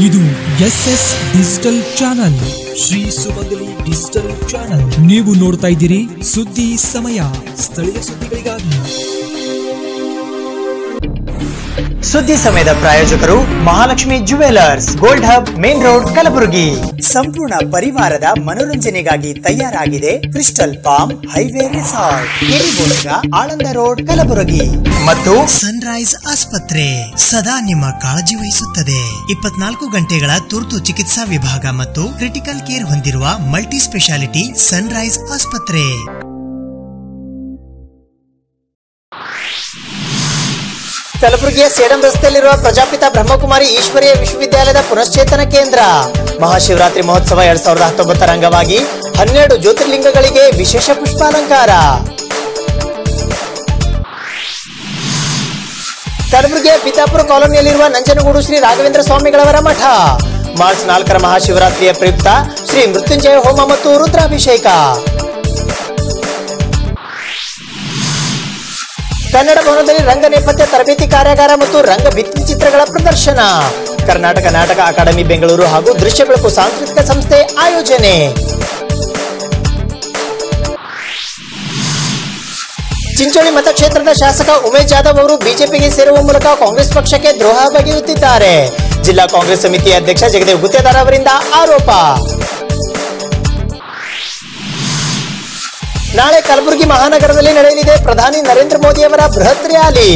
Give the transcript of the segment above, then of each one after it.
ಇದು SS digital channel, Shri ಸುಮಂಗಲಿ digital channel. ನೀವು ನೋಡ್ತಾ ಇದ್ದೀರಿ ಸುದ್ದಿ ಸಮಯ, ಸ್ಥಳೀಯ ಸುದ್ದಿಗಳಿಗಾಗಿ. ಸುದ್ದಿ ಸಮಯದ ಪ್ರಾಯೋಜಕರು Mahalakshmi jewellers, gold hub, main road, Kalaburagi. ಸಂಪೂರ್ಣ ಪರಿವಾರದ ಮನೋರಂಜನೆಗಾಗಿ ತಯಾರಾಗಿದೆ ಕ್ರಿಸ್ಟಲ್ ಪಾಮ್ ಹೈವೇ ರೆಸಾರ್ಟ್, ಕೆರಿಬೋಸ್ಗ, ಆಳಂದ ರೋಡ್, ಕಲಬುರಗಿ. ಮತ್ತು ಸನ್ರೈಸ್ ಆಸ್ಪತ್ರೆ ಸದಾ ನಿಮ್ಮ ಕಾಳಜಿ ವಹಿಸುತ್ತದೆ. 24 ಗಂಟೆಗಳ ತುರ್ತು ಚಿಕಿತ್ಸಾ ವಿಭಾಗ ಮತ್ತು ಕ್ರಿಟಿಕಲ್ ಕೇರ್ ಹೊಂದಿರುವ ಮಲ್ಟಿ ಸ್ಪೆಷಾಲಿಟಿ ಸನ್ರೈಸ್ ಆಸ್ಪತ್ರೆ. ಕಲಬುರಗಿಯ ಸೇಡಂ ರಸ್ತೆಯಲ್ಲಿರುವ ಪ್ರಜಾಪಿತ ಬ್ರಹ್ಮಕುಮಾರಿ ಈಶ್ವರೀಯ ವಿಶ್ವವಿದ್ಯಾಲಯದ ಪುನಶ್ಚೇತನ ಕೇಂದ್ರ ಮಹಾಶಿವರಾತ್ರಿ ಮಹೋತ್ಸವ 2019 ಅಂಗವಾಗಿ 12 ಜ್ಯೋತಿರ್ಲಿಂಗಗಳಿಗೆ ವಿಶೇಷ ಪುಷ್ಪಾಲಂಕಾರ. ಕಲಬುರಗಿಯ ಪಿತಾಪುರ ಕಾಲೋನಿಯಲ್ಲಿರುವ ನಂಜನಗೂಡು ಶ್ರೀ ರಾಘವೇಂದ್ರ ಸ್ವಾಮಿಗಳವರ ಮಠ ಮಾರ್ಚ್ 4ರ ಮಹಾಶಿವರಾತ್ರಿಯ ಪ್ರಯುಕ್ತ ಶ್ರೀ ಮೃತ್ಯುಂಜಯ ಹೋಮ ಮತ್ತು ರುದ್ರಾಭಿಷೇಕ. ಕನ್ನಡ ಭವನದಲ್ಲಿ ರಂಗ ನೇಪಥ್ಯ ತರಬೇತಿ ಕಾರ್ಯಾಗಾರ ಮತ್ತು ರಂಗ ಭಿತ್ತಿ ಚಿತ್ರಗಳ ಪ್ರದರ್ಶನ. ಕರ್ನಾಟಕ ನಾಟಕ ಅಕಾಡೆಮಿ ಬೆಂಗಳೂರು ಹಾಗೂ ದೃಶ್ಯ ಬೆಳಕು ಸಾಂಸ್ಕೃತಿಕ ಸಂಸ್ಥೆ ಆಯೋಜನೆ. ಚಿಂಚೋಳಿ ಮತಕ್ಷೇತ್ರದ ಶಾಸಕ ಉಮೇಶ್ ಜಾಧವ್ ಅವರು ಬಿಜೆಪಿಗೆ ಸೇರುವ ಮೂಲಕ ಕಾಂಗ್ರೆಸ್ ಪಕ್ಷಕ್ಕೆ ದ್ರೋಹ ಬಗೆಯುತ್ತಿದ್ದಾರೆ. ಜಿಲ್ಲಾ ಕಾಂಗ್ರೆಸ್ ಸಮಿತಿಯ ಅಧ್ಯಕ್ಷ ಜಗದೇವ್ ಗುತ್ತೇದಾರ್ ಅವರಿಂದ ಆರೋಪ. ನಾಳೆ ಕಲಬುರಗಿ ಮಹಾನಗರದಲ್ಲಿ ನಡೆಯಲಿದೆ ಪ್ರಧಾನಿ ನರೇಂದ್ರ ಮೋದಿ ಅವರ ಬೃಹತ್ ರ್ಯಾಲಿ.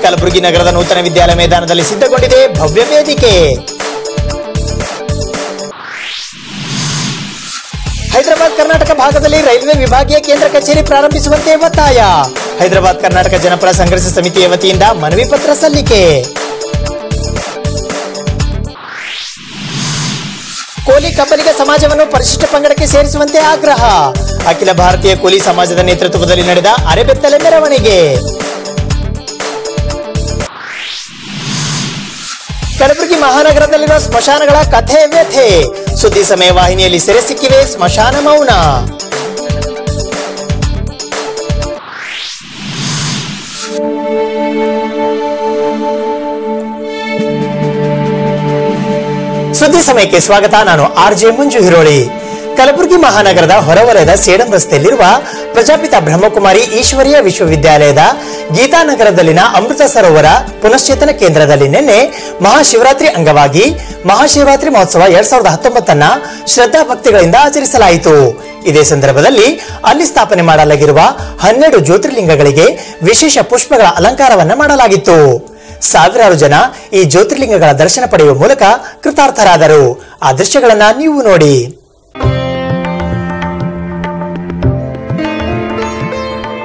ಕಲಬುರಗಿ ನಗರದ ನೂತನ ವಿದ್ಯಾಲಯ ಮೈದಾನದಲ್ಲಿ ಸಿದ್ಧಗೊಂಡಿದೆ ಭವ್ಯ ವೇದಿಕೆ. ಹೈದರಾಬಾದ್ ಕರ್ನಾಟಕ ಭಾಗದಲ್ಲಿ ರೈಲ್ವೆ ವಿಭಾಗೀಯ ಕೇಂದ್ರ ಕಚೇರಿ ಪ್ರಾರಂಭಿಸುವಂತೆ ಒತ್ತಾಯ. ಹೈದರಾಬಾದ್ ಕರ್ನಾಟಕ ಜನಪರ ಸಂಘರ್ಷ ಸಮಿತಿಯ ವತಿಯಿಂದ ಮನವಿ ಪತ್ರ ಸಲ್ಲಿಕೆ. ಕೋಲಿ ಕಬ್ಬಲಿಗ ಸಮಾಜವನ್ನು ಪರಿಶಿಷ್ಟ ಪಂಗಡಕ್ಕೆ ಸೇರಿಸುವಂತೆ ಆಗ್ರಹ. ಅಖಿಲ ಭಾರತೀಯ ಕೂಲಿ ಸಮಾಜದ ನೇತೃತ್ವದಲ್ಲಿ ನಡೆದ ಅರೆಬೆತ್ತಲೆ ಮೆರವಣಿಗೆ. ಕಲಬುರಗಿ ಮಹಾನಗರದಲ್ಲಿರುವ ಸ್ಮಶಾನಗಳ ಕಥೆ ವ್ಯಥೆ. ಸುದ್ದಿ ಸಮಯ ವಾಹಿನಿಯಲ್ಲಿ ಸೆರೆ ಸಿಕ್ಕಿವೆ ಸ್ಮಶಾನ ಮೌನ. ಸುದ್ದಿ ಸಮಯಕ್ಕೆ ಸ್ವಾಗತ. ನಾನು RJ ಮಂಜು ಹಿರೋಳಿ. ಕಲಬುರಗಿ ಮಹಾನಗರದ ಹೊರವಲಯದ ಸೇಡಂ ರಸ್ತೆಯಲ್ಲಿರುವ ಪ್ರಜಾಪಿತ ಬ್ರಹ್ಮಕುಮಾರಿ ಈಶ್ವರೀಯ ವಿಶ್ವವಿದ್ಯಾಲಯದ ಗೀತಾನಗರದಲ್ಲಿನ ಅಮೃತ ಸರೋವರ ಪುನಶ್ಚೇತನ ಕೇಂದ್ರದಲ್ಲಿ ನಿನ್ನೆ ಮಹಾಶಿವರಾತ್ರಿ ಅಂಗವಾಗಿ ಮಹಾಶಿವರಾತ್ರಿ ಮಹೋತ್ಸವ 2019 ಶ್ರದ್ಧಾ ಭಕ್ತಿಗಳಿಂದ ಆಚರಿಸಲಾಯಿತು. ಇದೇ ಸಂದರ್ಭದಲ್ಲಿ ಅಲ್ಲಿ ಸ್ಥಾಪನೆ ಮಾಡಲಾಗಿರುವ 12 ಜ್ಯೋತಿರ್ಲಿಂಗಗಳಿಗೆ ವಿಶೇಷ ಪುಷ್ಪಗಳ ಅಲಂಕಾರವನ್ನ ಮಾಡಲಾಗಿತ್ತು. ಸಾವಿರಾರು ಜನ ಈ ಜ್ಯೋತಿರ್ಲಿಂಗಗಳ ದರ್ಶನ ಪಡೆಯುವ ಮೂಲಕ ಕೃತಾರ್ಥರಾದರು. ಆ ದೃಶ್ಯಗಳನ್ನ ನೀವು ನೋಡಿ.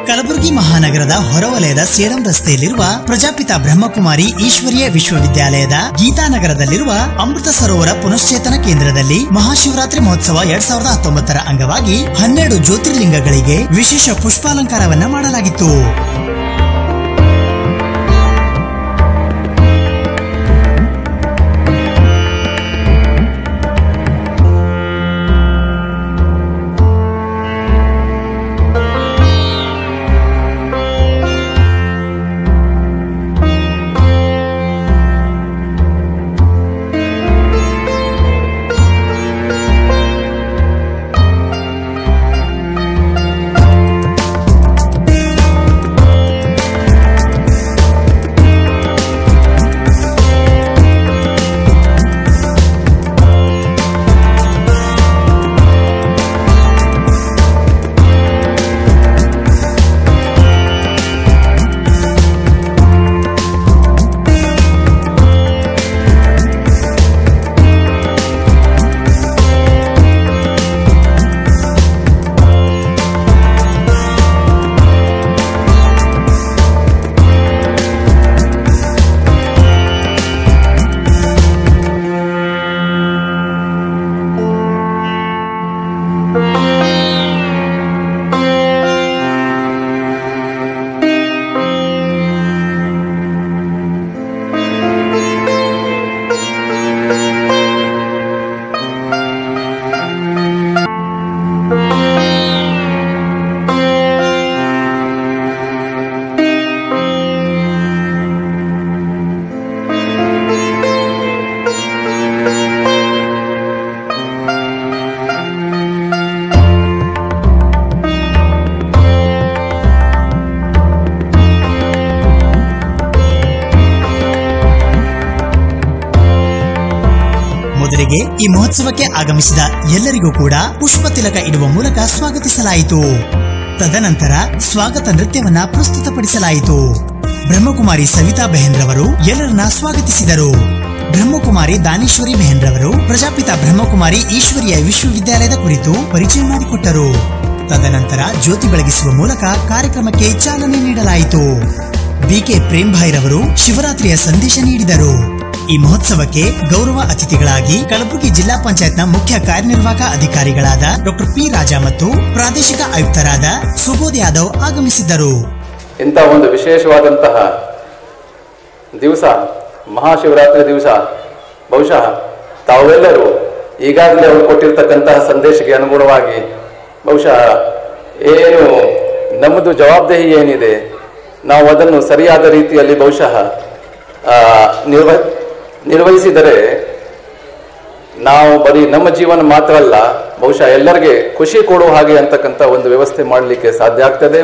ಕಲಬುರಗಿ ಮಹಾನಗರದ ಹೊರವಲಯದ ಸೇಡಂ ರಸ್ತೆಯಲ್ಲಿರುವ ಪ್ರಜಾಪಿತ ಬ್ರಹ್ಮಕುಮಾರಿ ಈಶ್ವರೀಯ ವಿಶ್ವವಿದ್ಯಾಲಯದ ಗೀತಾನಗರದಲ್ಲಿರುವ ಅಮೃತ ಸರೋವರ ಪುನಶ್ಚೇತನ ಕೇಂದ್ರದಲ್ಲಿ ಮಹಾಶಿವರಾತ್ರಿ ಮಹೋತ್ಸವ 2019 ಅಂಗವಾಗಿ 12 ಜ್ಯೋತಿರ್ಲಿಂಗಗಳಿಗೆ ವಿಶೇಷ ಪುಷ್ಪಾಲಂಕಾರವನ್ನ ಮಾಡಲಾಗಿತ್ತು. ಜೊತೆಗೆ ಈ ಮಹೋತ್ಸವಕ್ಕೆ ಆಗಮಿಸಿದ ಎಲ್ಲರಿಗೂ ಕೂಡ ಪುಷ್ಪ ತಿಲಕ ಇಡುವ ಮೂಲಕ ಸ್ವಾಗತಿಸಲಾಯಿತು. ತದನಂತರ ಸ್ವಾಗತ ನೃತ್ಯವನ್ನ ಪ್ರಸ್ತುತಪಡಿಸಲಾಯಿತು. ಬ್ರಹ್ಮಕುಮಾರಿ ಸವಿತಾ ಬೆಹನ್ ರವರು ಎಲ್ಲರನ್ನ ಸ್ವಾಗತಿಸಿದರು. ಬ್ರಹ್ಮಕುಮಾರಿ ದಾನೇಶ್ವರಿ ಬೆಹನ್ ರವರು ಪ್ರಜಾಪಿತ ಬ್ರಹ್ಮಕುಮಾರಿ ಈಶ್ವರಿಯ ವಿಶ್ವವಿದ್ಯಾಲಯದ ಕುರಿತು ಪರಿಚಯ ಮಾಡಿಕೊಟ್ಟರು. ತದನಂತರ ಜ್ಯೋತಿ ಬೆಳಗಿಸುವ ಮೂಲಕ ಕಾರ್ಯಕ್ರಮಕ್ಕೆ ಚಾಲನೆ ನೀಡಲಾಯಿತು. ಬಿಕೆ ಪ್ರೇಮ್ ಭಾಯ್ ರವರು ಶಿವರಾತ್ರಿಯ ಸಂದೇಶ ನೀಡಿದರು. ಈ ಮಹೋತ್ಸವಕ್ಕೆ ಗೌರವ ಅತಿಥಿಗಳಾಗಿ ಕಲಬುರಗಿ ಜಿಲ್ಲಾ ಪಂಚಾಯತ್ನ ಮುಖ್ಯ ಕಾರ್ಯನಿರ್ವಾಹಕ ಅಧಿಕಾರಿಗಳಾದ ಡಾಕ್ಟರ್ ಪಿ ರಾಜಾ ಮತ್ತು ಪ್ರಾದೇಶಿಕ ಆಯುಕ್ತರಾದ ಸುಬೋಧ್ ಯಾದವ್ ಆಗಮಿಸಿದ್ದರು. ಇಂಥ ಒಂದು ವಿಶೇಷವಾದಂತಹ ದಿವಸ, ಮಹಾಶಿವರಾತ್ರಿ ದಿವಸ, ಬಹುಶಃ ತಾವೆಲ್ಲರೂ ಈಗಾಗಲೇ ಅವರು ಕೊಟ್ಟಿರ್ತಕ್ಕಂತಹ ಸಂದೇಶಕ್ಕೆ ಅನುಗುಣವಾಗಿ ಬಹುಶಃ ಏನು ನಮ್ಮದು ಜವಾಬ್ದಾರಿ ಏನಿದೆ, ನಾವು ಅದನ್ನು ಸರಿಯಾದ ರೀತಿಯಲ್ಲಿ ಬಹುಶಃ ನಿರ್ವಹಿಸಿದರೆ ನಾವು ಬರೀ ನಮ್ಮ ಜೀವನ ಮಾತ್ರ ಅಲ್ಲ, ಬಹುಶಃ ಎಲ್ಲರಿಗೆ ಖುಷಿ ಕೊಡುವ ಹಾಗೆ ಅಂತಕ್ಕಂಥ ಒಂದು ವ್ಯವಸ್ಥೆ ಮಾಡಲಿಕ್ಕೆ ಸಾಧ್ಯ ಆಗ್ತದೆ.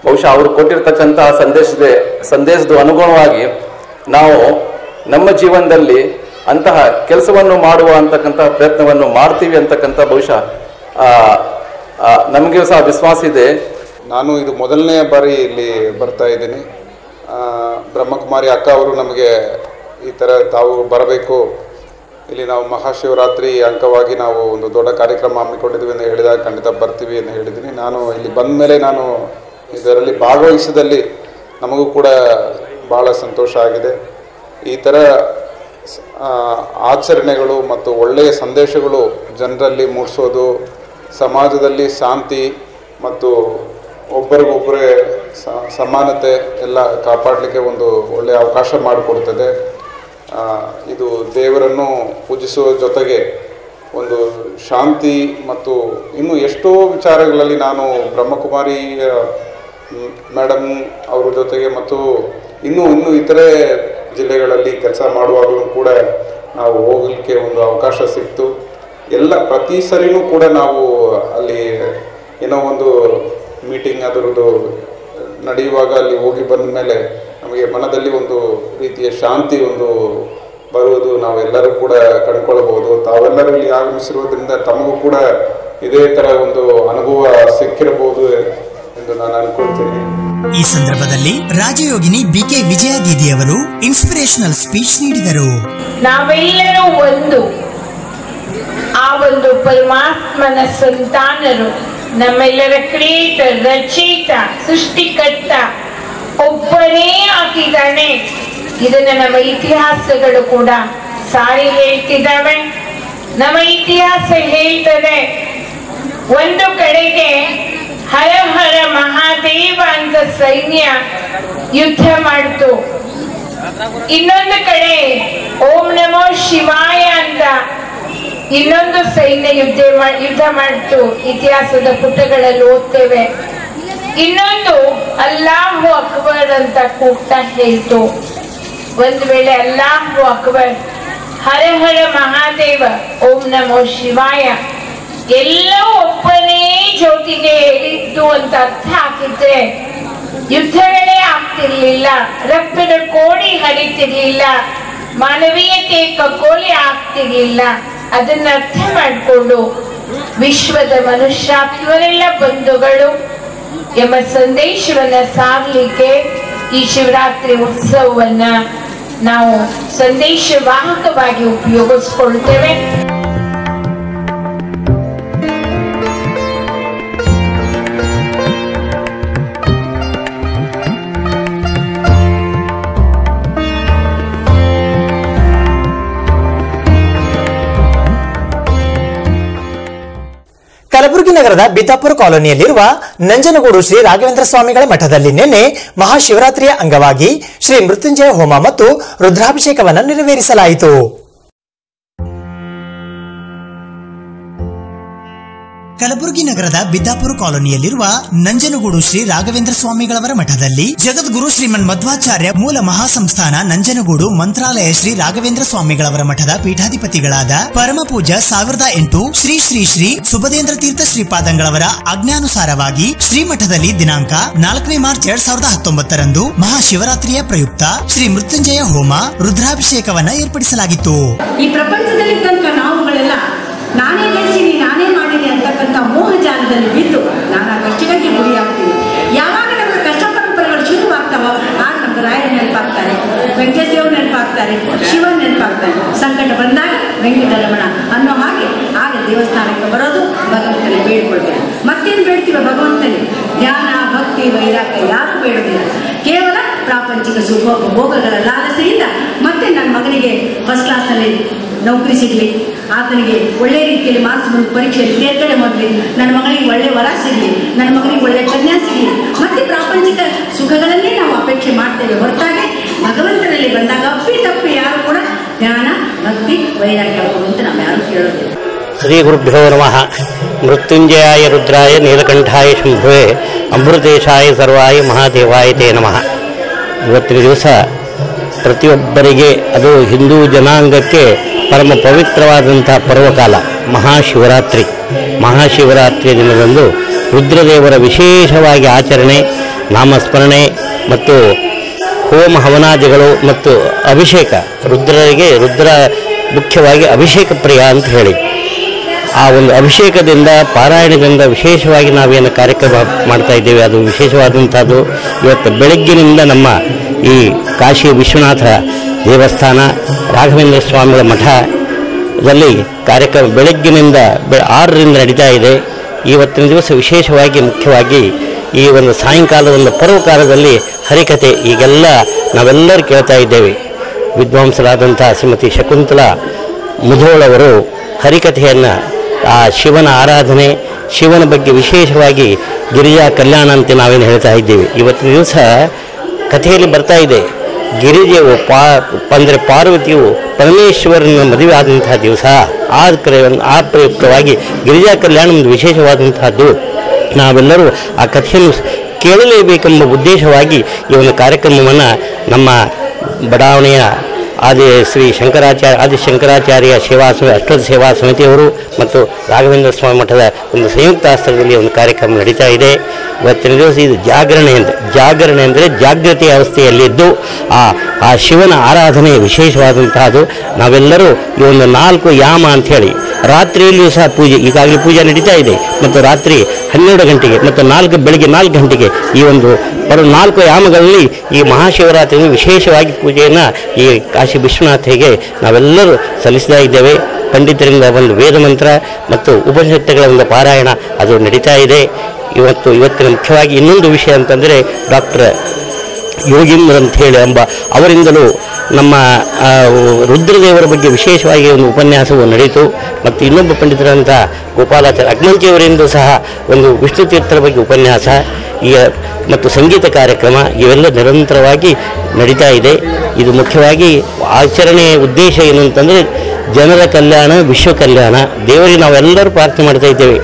ಬಹುಶಃ ಅವರು ಕೊಟ್ಟಿರ್ತಕ್ಕಂತಹ ಸಂದೇಶದ ಅನುಗುಣವಾಗಿ ನಾವು ನಮ್ಮ ಜೀವನದಲ್ಲಿ ಅಂತಹ ಕೆಲಸವನ್ನು ಮಾಡುವ ಅಂತಕ್ಕಂತಹ ಪ್ರಯತ್ನವನ್ನು ಮಾಡ್ತೀವಿ ಅಂತಕ್ಕಂಥ ಬಹುಶಃ ನಮಗೆ ಸಹ ವಿಶ್ವಾಸ ಇದೆ. ನಾನು ಇದು ಮೊದಲನೇ ಬಾರಿ ಇಲ್ಲಿ ಬರ್ತಾ ಇದ್ದೀನಿ. ಬ್ರಹ್ಮಕುಮಾರಿ ಅಕ್ಕ ಅವರು ನಮಗೆ ಈ ಥರ ತಾವು ಬರಬೇಕು, ಇಲ್ಲಿ ನಾವು ಮಹಾಶಿವರಾತ್ರಿ ಅಂಗವಾಗಿ ನಾವು ಒಂದು ದೊಡ್ಡ ಕಾರ್ಯಕ್ರಮ ಹಮ್ಮಿಕೊಂಡಿದ್ದೀವಿ ಅಂತ ಹೇಳಿದಾಗ ಖಂಡಿತ ಬರ್ತೀವಿ ಅಂತ ಹೇಳಿದ್ದೀನಿ. ನಾನು ಇಲ್ಲಿ ಬಂದ ಮೇಲೆ ನಾನು ಇದರಲ್ಲಿ ಭಾಗವಹಿಸಿದಲ್ಲಿ ನಮಗೂ ಕೂಡ ಭಾಳ ಸಂತೋಷ ಆಗಿದೆ. ಈ ಥರ ಆಚರಣೆಗಳು ಮತ್ತು ಒಳ್ಳೆಯ ಸಂದೇಶಗಳು ಜನರಲ್ಲಿ ಮೂಡಿಸೋದು, ಸಮಾಜದಲ್ಲಿ ಶಾಂತಿ ಮತ್ತು ಒಬ್ಬರಿಗೊಬ್ಬರೇ ಸಮಾನತೆ ಎಲ್ಲ ಕಾಪಾಡಲಿಕ್ಕೆ ಒಂದು ಒಳ್ಳೆಯ ಅವಕಾಶ ಮಾಡಿಕೊಡ್ತದೆ. ಇದು ದೇವರನ್ನು ಪೂಜಿಸುವ ಜೊತೆಗೆ ಒಂದು ಶಾಂತಿ ಮತ್ತು ಇನ್ನೂ ಎಷ್ಟೋ ವಿಚಾರಗಳಲ್ಲಿ ನಾನು ಬ್ರಹ್ಮಕುಮಾರಿ ಮೇಡಮ್ ಅವ್ರ ಜೊತೆಗೆ ಮತ್ತು ಇನ್ನೂ ಇತರೆ ಜಿಲ್ಲೆಗಳಲ್ಲಿ ಕೆಲಸ ಮಾಡುವಾಗಲೂ ಕೂಡ ನಾವು ಹೋಗಲಿಕ್ಕೆ ಒಂದು ಅವಕಾಶ ಸಿಕ್ತು. ಪ್ರತಿ ಸರಿನೂ ಕೂಡ ನಾವು ಅಲ್ಲಿ ಏನೋ ಒಂದು ಮೀಟಿಂಗ್ ಅದರದ್ದು ನಡೆಯುವಾಗ ಅಲ್ಲಿ ಹೋಗಿ ಬಂದ ಮೇಲೆ ನಮಗೆ ಮನದಲ್ಲಿ ಒಂದು ರೀತಿಯ ಶಾಂತಿ ಒಂದು ಬರುವುದು ನಾವೆಲ್ಲರೂ ಕೂಡ ಕಂಡುಕೊಳ್ಳಬಹುದು. ತಾವೆಲ್ಲರೂ ಇಲ್ಲಿ ಆಗಮಿಸಿರುವುದರಿಂದ ತಮಗೂ ಕೂಡ ಇದೇ ಥರ ಒಂದು ಅನುಭವ ಸಿಕ್ಕಿರಬಹುದು ಎಂದು ನಾನು ಅನ್ಕೊಳ್ತೀನಿ. ಈ ಸಂದರ್ಭದಲ್ಲಿ ರಾಜಯೋಗಿನಿ ಬಿಕೆ ವಿಜಯ ದೀದಿ ಅವರು ಇನ್ಸ್ಪಿರೇಷನಲ್ ಸ್ಪೀಚ್ ನೀಡಿದರು. ನಾವೆಲ್ಲರೂ ಆ ಒಂದು ಪರಮಾತ್ಮನ ಸಂತಾನರು, ನಮ್ಮೆಲ್ಲರ ಕ್ರಿಯೇಟರ್, ರಚಯಿತ, ಸೃಷ್ಟಿಕರ್ತ ಒಬ್ಬನೇ ಆಗಿದ್ದಾನೆ. ಇದನ್ನ ನಮ್ಮ ಇತಿಹಾಸಗಳು ಕೂಡ ಸಾರಿ ಹೇಳ್ತಿದ್ದಾವೆ. ನಮ್ಮ ಇತಿಹಾಸ ಹೇಳ್ತದೆ, ಒಂದು ಕಡೆಗೆ ಹರ ಹರ ಮಹಾದೇವ ಅಂತ ಸೈನ್ಯ ಯುದ್ಧ ಮಾಡ್ತು, ಇನ್ನೊಂದು ಕಡೆ ಓಂ ನಮೋ ಶಿವಾಯ ಅಂತ ಇನ್ನೊಂದು ಸೈನ್ಯ ಯುದ್ಧ ಮಾಡ್ತು. ಇತಿಹಾಸದ ಪುಟಗಳಲ್ಲಿ ಓದ್ತೇವೆ. ಇನ್ನೊಂದು ಅಲ್ಲಾಹು ಅಕ್ಬರ್ ಅಂತ ಕೂಗ್ತಾ ಹೇಳ್ತು. ಒಂದು ವೇಳೆ ಅಲ್ಲಾಹು ಅಕ್ಬರ್, ಹರ ಹರ ಮಹಾದೇವ, ಓಂ ನಮೋ ಶಿವಾಯ ಎಲ್ಲವೂ ಒಬ್ಬನೇ ಜ್ಯೋತಿಗೆ ಹೇಳಿದ್ದು ಅಂತ ಅರ್ಥ ಹಾಕಿದ್ರೆ ಯುದ್ಧಗಳೇ ಆಗ್ತಿರ್ಲಿಲ್ಲ, ರಕ್ತದ ಕೋಡಿ ಹರಿತಿರ್ಲಿಲ್ಲ, ಮಾನವೀಯತೆ ಕಗ್ಗೋಲೆ ಆಗ್ತಿರ್ಲಿಲ್ಲ. ಅದನ್ನ ಅರ್ಥ ಮಾಡಿಕೊಂಡು ವಿಶ್ವದ ಮನುಷ್ಯಾತ್ಮರೆಲ್ಲ ಬಂಧುಗಳು ಎಂಬ ಸಂದೇಶವನ್ನ ಸಾರಲಿಕ್ಕೆ ಈ ಶಿವರಾತ್ರಿ ಉತ್ಸವವನ್ನ ನಾವು ಸಂದೇಶವಾಹಕವಾಗಿ ಉಪಯೋಗಿಸ್ಕೊಳ್ತೇವೆ. ಕಲಬುರಗಿ ನಗರದ ಬಿತಾಪುರ ಕಾಲೋನಿಯಲ್ಲಿರುವ ನಂಜನಗೂಡು ಶ್ರೀ ರಾಘವೇಂದ್ರ ಸ್ವಾಮಿಗಳ ಮಠದಲ್ಲಿ ನಿನ್ನೆ ಮಹಾಶಿವರಾತ್ರಿಯ ಅಂಗವಾಗಿ ಶ್ರೀ ಮೃತ್ಯುಂಜಯ ಹೋಮ ಮತ್ತು ರುದ್ರಾಭಿಷೇಕವನ್ನು ನೆರವೇರಿಸಲಾಯಿತು. ಕಲಬುರಗಿ ನಗರದ ಬಿದ್ದಾಪುರ ಕಾಲೋನಿಯಲ್ಲಿರುವ ನಂಜನಗೂಡು ಶ್ರೀ ರಾಘವೇಂದ್ರ ಸ್ವಾಮಿಗಳವರ ಮಠದಲ್ಲಿ ಜಗದ್ಗುರು ಶ್ರೀಮನ್ ಮಧ್ವಾಚಾರ್ಯ ಮೂಲ ಮಹಾಸಂಸ್ಥಾನ ನಂಜನಗೂಡು ಮಂತ್ರಾಲಯ ಶ್ರೀ ರಾಘವೇಂದ್ರ ಸ್ವಾಮಿಗಳವರ ಮಠದ ಪೀಠಾಧಿಪತಿಗಳಾದ ಪರಮ ಪೂಜ್ಯ 1008 ಶ್ರೀ ಶ್ರೀ ಶ್ರೀ ಸುಬದೇಂದ್ರ ತೀರ್ಥ ಶ್ರೀಪಾದಂಗಳವರ ಆಜ್ಞಾನುಸಾರವಾಗಿ ಶ್ರೀಮಠದಲ್ಲಿ ದಿನಾಂಕ 4 ಮಾರ್ಚ್ 2019 ರಂದು ಮಹಾಶಿವರಾತ್ರಿಯ ಪ್ರಯುಕ್ತ ಶ್ರೀ ಮೃತ್ಯುಂಜಯ ಹೋಮ ರುದ್ರಾಭಿಷೇಕವನ್ನ ಏರ್ಪಡಿಸಲಾಗಿತ್ತು. ಈ ಪ್ರಪಂಚದಲ್ಲಿದ್ದಂಥ ನಾವುಗಳೆಲ್ಲ ನಾನೇ ಗಳಿಸಿನಿ ನಾನೇ ಮಾಡೀನಿ ಅಂತಕ್ಕಂಥ ಮೋಹಜಾಲದಲ್ಲಿ ಬಿದ್ದು ನಾನು ಆ ಕಷ್ಟಗಳಿಗೆ ಗುರಿಯಾಗ್ತೀನಿ. ಯಾವಾಗ ನಮಗೆ ಕಷ್ಟ ಪರಂಪರೆಗಳು ಶುರುವಾಗ್ತಾವೋ ಆಗ ನಮ್ಗೆ ರಾಯರ ನೆನಪಾಗ್ತಾರೆ, ವೆಂಕಟೇಶ ದೇವ್ರ ನೆನಪಾಗ್ತಾರೆ, ಶಿವ ನೆನಪಾಗ್ತಾರೆ. ಸಂಕಟ ಬಂದಾಗ ವೆಂಕಟರಮಣ ಅನ್ನೋ ಹಾಗೆ ಆಗ ದೇವಸ್ಥಾನಕ್ಕೆ ಬರೋದು, ಭಗವಂತನೇ ಬೇಡ್ಕೊಳ್ತಾರೆ. ಮತ್ತೇನು ಬೇಡ್ತೀವ ಭಗವಂತನೇ? ಧ್ಯಾನ, ಭಕ್ತಿ, ವೈರಾಗ್ಯ ಯಾರು ಬೇಡೋದಿಲ್ಲ. ಕೇವಲ ಪ್ರಾಪಂಚಿಕ ಸುಖ ಭೋಗಗಳ ಲಾಲಸೆಯಿಂದ ಮತ್ತೆ ನನ್ನ ಮಗನಿಗೆ ಫಸ್ಟ್ ಕ್ಲಾಸ್ನಲ್ಲಿ ನೌಕರಿ ಸಿಗಲಿ, ಆತನಿಗೆ ಒಳ್ಳೆ ರೀತಿಯಲ್ಲಿ ಮಾರ್ಕ್ಸ್ ಬಂದು ಪರೀಕ್ಷೆಯಲ್ಲಿ ತೇರ್ಗಡೆ ಮಾಡಲಿ, ನನ್ನ ಮಗನಿಗೆ ಒಳ್ಳೆ ವರ ಸಿಗಲಿ, ನನ್ನ ಮಗನಿಗೆ ಒಳ್ಳೆ ಕನ್ಯಾ ಸಿಗಲಿ, ಮತ್ತೆ ಪ್ರಾಪಂಚಿಕ ಸುಖಗಳನ್ನೇ ನಾವು ಅಪೇಕ್ಷೆ ಮಾಡ್ತೇವೆ ಹೊರತಾಗಿ ಭಗವಂತನಲ್ಲಿ ಬಂದಾಗ ಅಪ್ಪಿ ತಪ್ಪಿ ಯಾರು ಕೂಡ ಜ್ಞಾನ, ಭಕ್ತಿ, ವೈರಾಗ್ಯ ಆಗುವುದು ಅಂತ ನಾವು ಯಾರು ಕೇಳೋದಿಲ್ಲ. ಶ್ರೀ ಗುರುಭ್ಯೋ ನಮಃ. ಮೃತ್ಯುಂಜಯಾಯ ರುದ್ರಾಯ ನೀಲಕಂಠಾಯ ಶಂಭುವೆ ಅಮೃತೇಶಾಯ ಸರ್ವಾಯ ಮಹಾದೇವಾಯ ತೇ ನಮಃ. ಇವತ್ತಿನ ದಿವಸ ಪ್ರತಿಯೊಬ್ಬರಿಗೆ, ಅದು ಹಿಂದೂ ಜನಾಂಗಕ್ಕೆ ಪರಮ ಪವಿತ್ರವಾದಂಥ ಪರ್ವಕಾಲ ಮಹಾಶಿವರಾತ್ರಿ. ಮಹಾಶಿವರಾತ್ರಿಯ ದಿನದಂದು ರುದ್ರದೇವರ ವಿಶೇಷವಾಗಿ ಆಚರಣೆ, ನಾಮಸ್ಮರಣೆ ಮತ್ತು ಹೋಮ ಹವನಾದಿಗಳು ಮತ್ತು ಅಭಿಷೇಕ. ರುದ್ರ ಮುಖ್ಯವಾಗಿ ಅಭಿಷೇಕ ಪ್ರಿಯ ಅಂತ ಹೇಳಿ ಆ ಒಂದು ಅಭಿಷೇಕದಿಂದ, ಪಾರಾಯಣದಿಂದ ವಿಶೇಷವಾಗಿ ನಾವೇನು ಕಾರ್ಯಕ್ರಮ ಮಾಡ್ತಾ ಇದ್ದೇವೆ ಅದು ವಿಶೇಷವಾದಂಥದ್ದು. ಇವತ್ತು ಬೆಳಗ್ಗಿನಿಂದ ನಮ್ಮ ಈ ಕಾಶಿ ವಿಶ್ವನಾಥ ದೇವಸ್ಥಾನ ರಾಘವೇಂದ್ರ ಸ್ವಾಮಿಗಳ ಮಠದಲ್ಲಿ ಕಾರ್ಯಕ್ರಮ ಬೆಳಗ್ಗಿನಿಂದ 6ರಿಂದ ನಡೀತಾ ಇದೆ. ಇವತ್ತಿನ ದಿವಸ ವಿಶೇಷವಾಗಿ ಮುಖ್ಯವಾಗಿ ಈ ಒಂದು ಸಾಯಂಕಾಲದ ಪರ್ವಕಾಲದಲ್ಲಿ ಹರಿಕಥೆ ಈಗೆಲ್ಲ ನಾವೆಲ್ಲರೂ ಕೇಳ್ತಾ ಇದ್ದೇವೆ. ವಿದ್ವಾಂಸರಾದಂಥ ಶ್ರೀಮತಿ ಶಕುಂತಲಾ ಮುಧೋಳವರು ಹರಿಕಥೆಯನ್ನು, ಆ ಶಿವನ ಆರಾಧನೆ, ಶಿವನ ಬಗ್ಗೆ ವಿಶೇಷವಾಗಿ ಗಿರಿಜಾ ಕಲ್ಯಾಣ ಅಂತ ನಾವೇನು ಹೇಳ್ತಾ ಇದ್ದೇವೆ. ಇವತ್ತಿನ ದಿವಸ ಕಥೆಯಲ್ಲಿ ಬರ್ತಾ ಇದೆ, ಗಿರಿಜೆಯು ಅಂದರೆ ಪಾರ್ವತಿಯು ಪರಮೇಶ್ವರನ ಮದುವೆ ಆದಂತಹ ದಿವಸ. ಆ ಪ್ರಯುಕ್ತವಾಗಿ ಗಿರಿಜಾ ಕಲ್ಯಾಣ ಒಂದು ವಿಶೇಷವಾದಂತಹದ್ದು. ನಾವೆಲ್ಲರೂ ಆ ಕಥೆಯನ್ನು ಕೇಳಲೇಬೇಕೆಂಬ ಉದ್ದೇಶವಾಗಿ ಈ ಒಂದು ಕಾರ್ಯಕ್ರಮವನ್ನು ನಮ್ಮ ಬಡಾವಣೆಯ ಶ್ರೀ ಆದಿಶಂಕರಾಚಾರ್ಯ ಅಷ್ಟೋತ್ತರ ಸೇವಾ ಸಮಿತಿಯವರು ಮತ್ತು ರಾಘವೇಂದ್ರ ಸ್ವಾಮಿ ಮಠದ ಒಂದು ಸಂಯುಕ್ತ ಆಶ್ರಯದಲ್ಲಿ ಒಂದು ಕಾರ್ಯಕ್ರಮ ನಡೀತಾ ಇದೆ. ಇವತ್ತಿನ ದಿವಸ ಇದು ಜಾಗರಣೆ ಅಂದರೆ ಜಾಗೃತಿ ಅವಸ್ಥೆಯಲ್ಲಿದ್ದು ಆ ಶಿವನ ಆರಾಧನೆ ವಿಶೇಷವಾದಂತಹದ್ದು. ನಾವೆಲ್ಲರೂ ಈ ಒಂದು 4 ಯಾಮ ಅಂಥೇಳಿ ರಾತ್ರಿಯಲ್ಲಿಯೂ ಸಹ ಪೂಜೆ, ಈಗಾಗಲೇ ಪೂಜೆ ನಡೀತಾ ಇದೆ, ಮತ್ತು ರಾತ್ರಿ 12 ಗಂಟೆಗೆ ಮತ್ತು ಬೆಳಿಗ್ಗೆ 4 ಗಂಟೆಗೆ ಈ ಒಂದು 4 ಯಾಮಗಳಲ್ಲಿ ಈ ಮಹಾಶಿವರಾತ್ರಿಯನ್ನು ವಿಶೇಷವಾಗಿ ಪೂಜೆಯನ್ನು ಈ ಕಾಶಿ ವಿಶ್ವನಾಥರಿಗೆ ನಾವೆಲ್ಲರೂ ಸಲ್ಲಿಸ್ತಾ ಇದ್ದೇವೆ. ಪಂಡಿತರಿಂದ ಒಂದು ವೇದ ಮಂತ್ರ ಮತ್ತು ಉಪನಿಷತ್ತುಗಳ ಒಂದು ಪಾರಾಯಣ ಅದು ನಡೀತಾ ಇದೆ. ಇವತ್ತಿನ ಮುಖ್ಯವಾಗಿ ಇನ್ನೊಂದು ವಿಷಯ ಅಂತಂದರೆ ಡಾಕ್ಟರ್ ಯೋಗೀಂದ್ರ ಅಂಥೇಳಿ ಅವರಿಂದಲೂ ನಮ್ಮ ರುದ್ರದೇವರ ಬಗ್ಗೆ ವಿಶೇಷವಾಗಿ ಒಂದು ಉಪನ್ಯಾಸವು ನಡೆಯಿತು. ಮತ್ತು ಇನ್ನೊಬ್ಬ ಪಂಡಿತರಂಥ ಗೋಪಾಲಾಚಾರ್ಯ ಅಗ್ಮಂಚಿಯವರಿಂದ ಸಹ ಒಂದು ವಿಷ್ಣು ತೀರ್ಥರ ಬಗ್ಗೆ ಉಪನ್ಯಾಸ ಮತ್ತು ಸಂಗೀತ ಕಾರ್ಯಕ್ರಮ ಇವೆಲ್ಲ ನಿರಂತರವಾಗಿ ನಡೀತಾ ಇದೆ. ಇದು ಮುಖ್ಯವಾಗಿ ಆಚರಣೆಯ ಉದ್ದೇಶ ಏನು ಅಂತಂದರೆ ಜನರ ಕಲ್ಯಾಣ, ವಿಶ್ವ ಕಲ್ಯಾಣ. ದೇವರಿಗೆ ನಾವೆಲ್ಲರೂ ಪ್ರಾರ್ಥನೆ ಮಾಡ್ತಾ ಇದ್ದೇವೆ,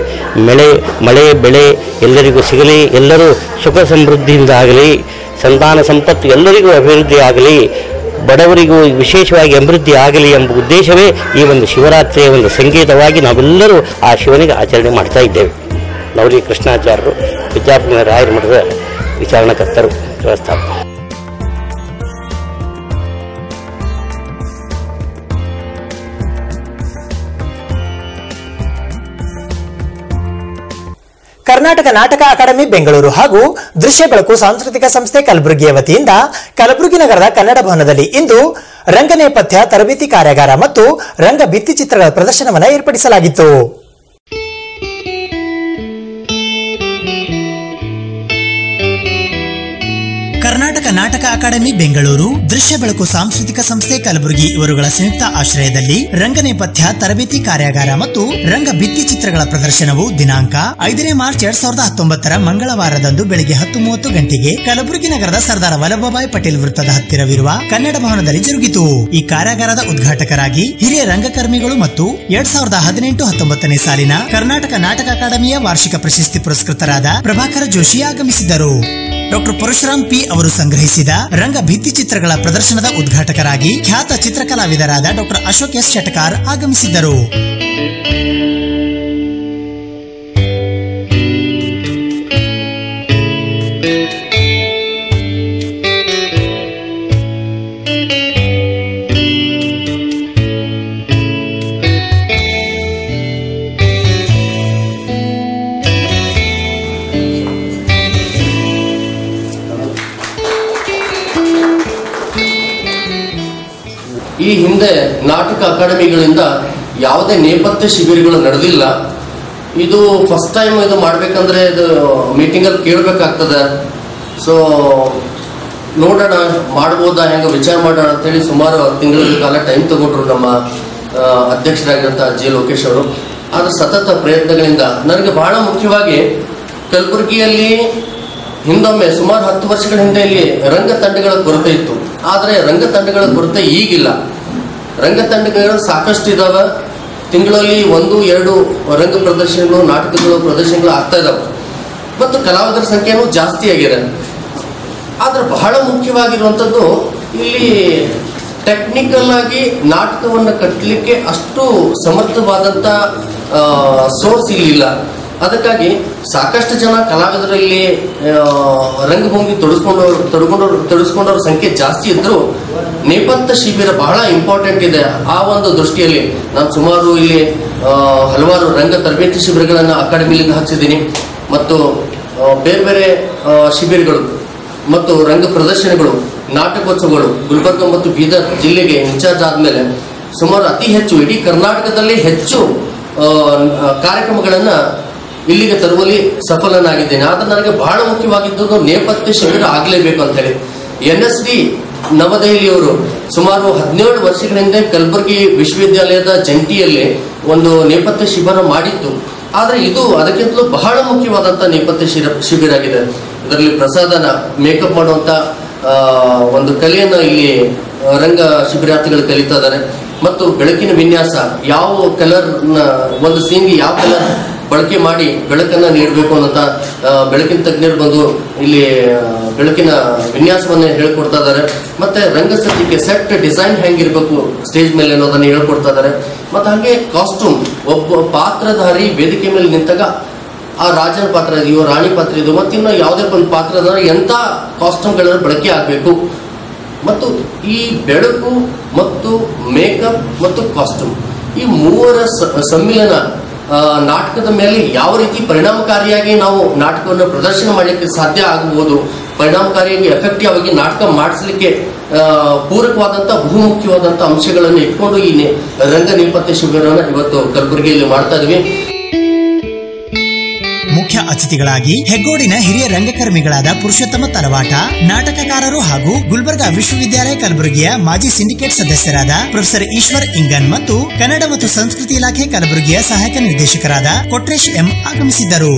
ಮಳೆ ಬೆಳೆ ಎಲ್ಲರಿಗೂ ಸಿಗಲಿ, ಎಲ್ಲರೂ ಸುಖ ಸಮೃದ್ಧಿಯಿಂದ ಆಗಲಿ, ಸಂತಾನ ಸಂಪತ್ತು ಎಲ್ಲರಿಗೂ ಅಭಿವೃದ್ಧಿ ಆಗಲಿ, ಬಡವರಿಗೂ ವಿಶೇಷವಾಗಿ ಅಭಿವೃದ್ಧಿ ಆಗಲಿ ಎಂಬ ಉದ್ದೇಶವೇ ಈ ಒಂದು ಶಿವರಾತ್ರಿಯ ಒಂದು ಸಂಗೀತವಾಗಿ ನಾವೆಲ್ಲರೂ ಆ ಶಿವನಿಗೆ ಆಚರಣೆ ಮಾಡ್ತಾ ಇದ್ದೇವೆ. ಲೌಲಿ ಕೃಷ್ಣಾಚಾರ್ಯರು, ಬಿಜಾಪುರ ರಾಯರ ಮಠದ ವಿಚಾರಣಕರ್ತರು, ವ್ಯವಸ್ಥಾಪಕರು. ಕರ್ನಾಟಕ ನಾಟಕ ಅಕಾಡೆಮಿ ಬೆಂಗಳೂರು ಹಾಗೂ ದೃಶ್ಯ ಬೆಳಕು ಸಾಂಸ್ಕೃತಿಕ ಸಂಸ್ಥೆ ಕಲಬುರಗಿಯ ವತಿಯಿಂದ ಕಲಬುರಗಿ ನಗರದ ಕನ್ನಡ ಭವನದಲ್ಲಿ ಇಂದು ರಂಗ ನೇಪಥ್ಯ ತರಬೇತಿ ಕಾರ್ಯಾಗಾರ ಮತ್ತು ರಂಗ ಭಿತ್ತಿಚಿತ್ರಗಳ ಪ್ರದರ್ಶನವನ್ನು ಏರ್ಪಡಿಸಲಾಗಿತ್ತು. ಕರ್ನಾಟಕ ನಾಟಕ ನಾಟಕ ಅಕಾಡೆಮಿ ಬೆಂಗಳೂರು, ದೃಶ್ಯ ಬೆಳಕು ಸಾಂಸ್ಕೃತಿಕ ಸಂಸ್ಥೆ ಕಲಬುರಗಿ ಇವರುಗಳ ಸಂಯುಕ್ತ ಆಶ್ರಯದಲ್ಲಿ ರಂಗ ನೇಪಥ್ಯ ತರಬೇತಿ ಕಾರ್ಯಾಗಾರ ಮತ್ತು ರಂಗ ಭಿತ್ತಿ ಚಿತ್ರಗಳ ಪ್ರದರ್ಶನವು ದಿನಾಂಕ 5 ಮಾರ್ಚ್ 2019 ಮಂಗಳವಾರದಂದು ಬೆಳಗ್ಗೆ 10:30 ಗಂಟೆಗೆ ಕಲಬುರಗಿ ನಗರದ ಸರ್ದಾರ್ ವಲ್ಲಭಭಾಯಿ ಪಟೇಲ್ ವೃತ್ತದ ಹತ್ತಿರವಿರುವ ಕನ್ನಡ ಭವನದಲ್ಲಿ ಜರುಗಿತು. ಈ ಕಾರ್ಯಾಗಾರದ ಉದ್ಘಾಟಕರಾಗಿ ಹಿರಿಯ ರಂಗಕರ್ಮಿಗಳು ಮತ್ತು 2018-19 ಸಾಲಿನ ಕರ್ನಾಟಕ ನಾಟಕ ಅಕಾಡೆಮಿಯ ವಾರ್ಷಿಕ ಪ್ರಶಸ್ತಿ ಪುರಸ್ಕೃತರಾದ ಪ್ರಭಾಕರ ಜೋಶಿ ಆಗಮಿಸಿದ್ದರು. ಡಾಕ್ಟರ್ ಪರಶುರಾಮ್ ಪಿ ಅವರು ಸಂಗ್ರಹಿಸಿದ ರಂಗ ಭಿತ್ತಿ ಚಿತ್ರಗಳ ಪ್ರದರ್ಶನದ ಉದ್ಘಾಟಕರಾಗಿ ಖ್ಯಾತ ಚಿತ್ರಕಲಾವಿದರಾದ ಡಾಕ್ಟರ್ ಅಶೋಕ್ ಎಸ್ ಶೆಟಕಾರ್ ಆಗಮಿಸಿದ್ದರು. ಈ ಹಿಂದೆ ನಾಟಕ ಅಕಾಡೆಮಿಗಳಿಂದ ಯಾವುದೇ ನೇಪಥ್ಯ ಶಿಬಿರಗಳು ನಡೆದಿಲ್ಲ. ಇದು ಫಸ್ಟ್ ಟೈಮ್ ಇದು ಮಾಡಬೇಕಂದ್ರೆ ಇದು ಮೀಟಿಂಗಲ್ಲಿ ಕೇಳಬೇಕಾಗ್ತದೆ. ಸೊ ನೋಡೋಣ ಮಾಡ್ಬೋದಾ, ಹೆಂಗೆ ವಿಚಾರ ಮಾಡೋಣ ಅಂತೇಳಿ ಸುಮಾರು ತಿಂಗಳ ಕಾಲ ಟೈಮ್ ತಗೊಂಡ್ರು ನಮ್ಮ ಅಧ್ಯಕ್ಷರಾಗಿರೋಂಥ ಜೆ ಲೋಕೇಶ್ ಅವರು. ಆದರೆ ಸತತ ಪ್ರಯತ್ನಗಳಿಂದ ನನಗೆ ಬಹಳ ಮುಖ್ಯವಾಗಿ ಕಲಬುರಗಿಯಲ್ಲಿ ಹಿಂದೊಮ್ಮೆ ಸುಮಾರು 10 ವರ್ಷಗಳ ಹಿಂದೆ ಇಲ್ಲಿ ರಂಗ ತಂಡಗಳ ಕೊರತೆ ಇತ್ತು. ಆದರೆ ರಂಗ ತಂಡಗಳ ಕೊರತೆ ಈಗಿಲ್ಲ. ರಂಗ ತಂಡಗಳು ಸಾಕಷ್ಟು ಇದಾವೆ. ತಿಂಗಳಲ್ಲಿ 1-2 ರಂಗ ಪ್ರದರ್ಶನಗಳು, ನಾಟಕಗಳು, ಪ್ರದರ್ಶನಗಳು ಆಗ್ತಾ ಇದಾವೆ ಮತ್ತು ಕಲಾವಿದರ ಸಂಖ್ಯೆನೂ ಜಾಸ್ತಿ ಆಗಿದೆ. ಆದರೆ ಬಹಳ ಮುಖ್ಯವಾಗಿರುವಂಥದ್ದು ಇಲ್ಲಿ ಟೆಕ್ನಿಕಲ್ ಆಗಿ ನಾಟಕವನ್ನು ಕಟ್ಟಲಿಕ್ಕೆ ಅಷ್ಟು ಸಮರ್ಥವಾದಂಥ ಸೋರ್ಸ್ ಇಲ್ಲಿಲ್ಲ. ಅದಕ್ಕಾಗಿ ಸಾಕಷ್ಟು ಜನ ಕಲಾವಿದರಲ್ಲಿ ರಂಗಭೂಮಿ ತೊಡಗಿಸ್ಕೊಂಡವ್ರ ಸಂಖ್ಯೆ ಜಾಸ್ತಿ ಇದ್ದರೂ ನೇಪಥ್ಯ ಶಿಬಿರ ಬಹಳ ಇಂಪಾರ್ಟೆಂಟ್ ಇದೆ. ಆ ಒಂದು ದೃಷ್ಟಿಯಲ್ಲಿ ನಾನು ಸುಮಾರು ಇಲ್ಲಿ ಹಲವಾರು ರಂಗ ತರಬೇತಿ ಶಿಬಿರಗಳನ್ನು ಅಕಾಡೆಮಿಲಿಂದ ಹಚ್ಚಿದ್ದೀನಿ ಮತ್ತು ಬೇರೆ ಬೇರೆ ಶಿಬಿರಗಳು ಮತ್ತು ರಂಗ ಪ್ರದರ್ಶನಗಳು, ನಾಟಕೋತ್ಸವಗಳು ಗುಲ್ಬರ್ಗ ಮತ್ತು ಬೀದರ್ ಜಿಲ್ಲೆಗೆ ಇನ್ಚಾರ್ಜ್ ಆದಮೇಲೆ ಸುಮಾರು ಅತಿ ಹೆಚ್ಚು ಇಡೀ ಕರ್ನಾಟಕದಲ್ಲಿ ಹೆಚ್ಚು ಕಾರ್ಯಕ್ರಮಗಳನ್ನು ಇಲ್ಲಿಗೆ ತರುವಲ್ಲಿ ಸಫಲನಾಗಿದ್ದೇನೆ. ಆದರೆ ನನಗೆ ಬಹಳ ಮುಖ್ಯವಾಗಿದ್ದು ನೇಪಥ್ಯ ಶಿಬಿರ ಆಗಲೇಬೇಕು ಅಂತೇಳಿ NSD ನವದೆಹಲಿಯವರು ಸುಮಾರು 17 ವರ್ಷಗಳಿಂದ ಕಲಬುರಗಿ ವಿಶ್ವವಿದ್ಯಾಲಯದ ಜಂಟಿಯಲ್ಲಿ ಒಂದು ನೇಪಥ್ಯ ಶಿಬಿರ ಮಾಡಿತ್ತು. ಆದರೆ ಇದು ಅದಕ್ಕಿಂತಲೂ ಬಹಳ ಮುಖ್ಯವಾದಂಥ ನೇಪಥ್ಯ ಶಿಬಿರ ಆಗಿದೆ. ಇದರಲ್ಲಿ ಪ್ರಸಾದನ ಮೇಕಪ್ ಮಾಡುವಂಥ ಒಂದು ಕಲೆಯನ್ನು ಇಲ್ಲಿ ರಂಗ ಶಿಬಿರಾರ್ಥಿಗಳು ಕಲಿತಾ ಇದ್ದಾರೆ ಮತ್ತು ಬೆಳಕಿನ ವಿನ್ಯಾಸ, ಯಾವ ಕಲರ್ನ ಒಂದು ಸೀನ್ಗೆ ಯಾವ ಕಲರ್ ಬಳಕೆ ಮಾಡಿ ಬೆಳಕನ್ನು ನೀಡಬೇಕು ಅನ್ನೋಂಥ ಬೆಳಕಿನ ತಜ್ಞರು ಬಂದು ಇಲ್ಲಿ ಬೆಳಕಿನ ವಿನ್ಯಾಸವನ್ನು ಹೇಳ್ಕೊಡ್ತಾ ಇದ್ದಾರೆ. ಮತ್ತೆ ರಂಗಸಜ್ಜಿಕೆ ಸೆಟ್ ಡಿಸೈನ್ ಹೆಂಗಿರ್ಬೇಕು ಸ್ಟೇಜ್ ಮೇಲೆ ಅನ್ನೋದನ್ನು ಹೇಳ್ಕೊಡ್ತಾ ಇದ್ದಾರೆ. ಮತ್ತು ಹಾಗೆ ಕಾಸ್ಟ್ಯೂಮ್, ಒಬ್ಬ ಪಾತ್ರಧಾರಿ ವೇದಿಕೆ ಮೇಲೆ ನಿಂತಾಗ ಆ ರಾಜನ ಪಾತ್ರ ಇದೆಯೋ, ರಾಣಿ ಪಾತ್ರ ಇದೆಯೋ, ಮತ್ತಿನ್ನು ಯಾವುದೇ ಒಂದು ಪಾತ್ರದ ಎಂಥ ಕಾಸ್ಟ್ಯೂಮ್ಗಳ ಬಳಕೆ ಆಗಬೇಕು ಮತ್ತು ಈ ಬೆಳಕು ಮತ್ತು ಮೇಕಪ್ ಮತ್ತು ಕಾಸ್ಟ್ಯೂಮ್ ಈ ಮೂವರ ಸಮ್ಮಿಲನ ನಾಟಕದ ಮೇಲೆ ಯಾವ ರೀತಿ ಪರಿಣಾಮಕಾರಿಯಾಗಿ ನಾವು ನಾಟಕವನ್ನು ಪ್ರದರ್ಶನ ಮಾಡಲಿಕ್ಕೆ ಸಾಧ್ಯ ಆಗಬಹುದು, ಪರಿಣಾಮಕಾರಿಯಾಗಿ ಎಫೆಕ್ಟಿವ್ ಆಗಿ ನಾಟಕ ಮಾಡಿಸಲಿಕ್ಕೆ ಪೂರಕವಾದಂಥ ಬಹುಮುಖ್ಯವಾದಂಥ ಅಂಶಗಳನ್ನು ಇಟ್ಕೊಂಡು ಈ ರಂಗ ನೇಪಥ್ಯ ಶಿಬಿರವನ್ನು ಇವತ್ತು ಕಲಬುರಗಿಯಲ್ಲಿ ಮಾಡ್ತಾ ಇದ್ವಿ. ಮುಖ್ಯ ಅತಿಥಿಗಳಾಗಿ ಹೆಗ್ಗೋಡಿನ ಹಿರಿಯ ರಂಗಕರ್ಮಿಗಳಾದ ಪುರುಷೋತ್ತಮ ತಲವಾಟ, ನಾಟಕಕಾರರು ಹಾಗೂ ಗುಲ್ಬರ್ಗಾ ವಿಶ್ವವಿದ್ಯಾಲಯ ಕಲಬುರಗಿಯ ಮಾಜಿ ಸಿಂಡಿಕೇಟ್ ಸದಸ್ಯರಾದ ಪ್ರೊಫೆಸರ್ ಈಶ್ವರ್ ಇಂಗನ್ ಮತ್ತು ಕನ್ನಡ ಮತ್ತು ಸಂಸ್ಕೃತಿ ಇಲಾಖೆ ಕಲಬುರಗಿಯ ಸಹಾಯಕ ನಿರ್ದೇಶಕರಾದ ಕೊಟ್ರೇಶ್ ಎಂ ಆಗಮಿಸಿದ್ದರು.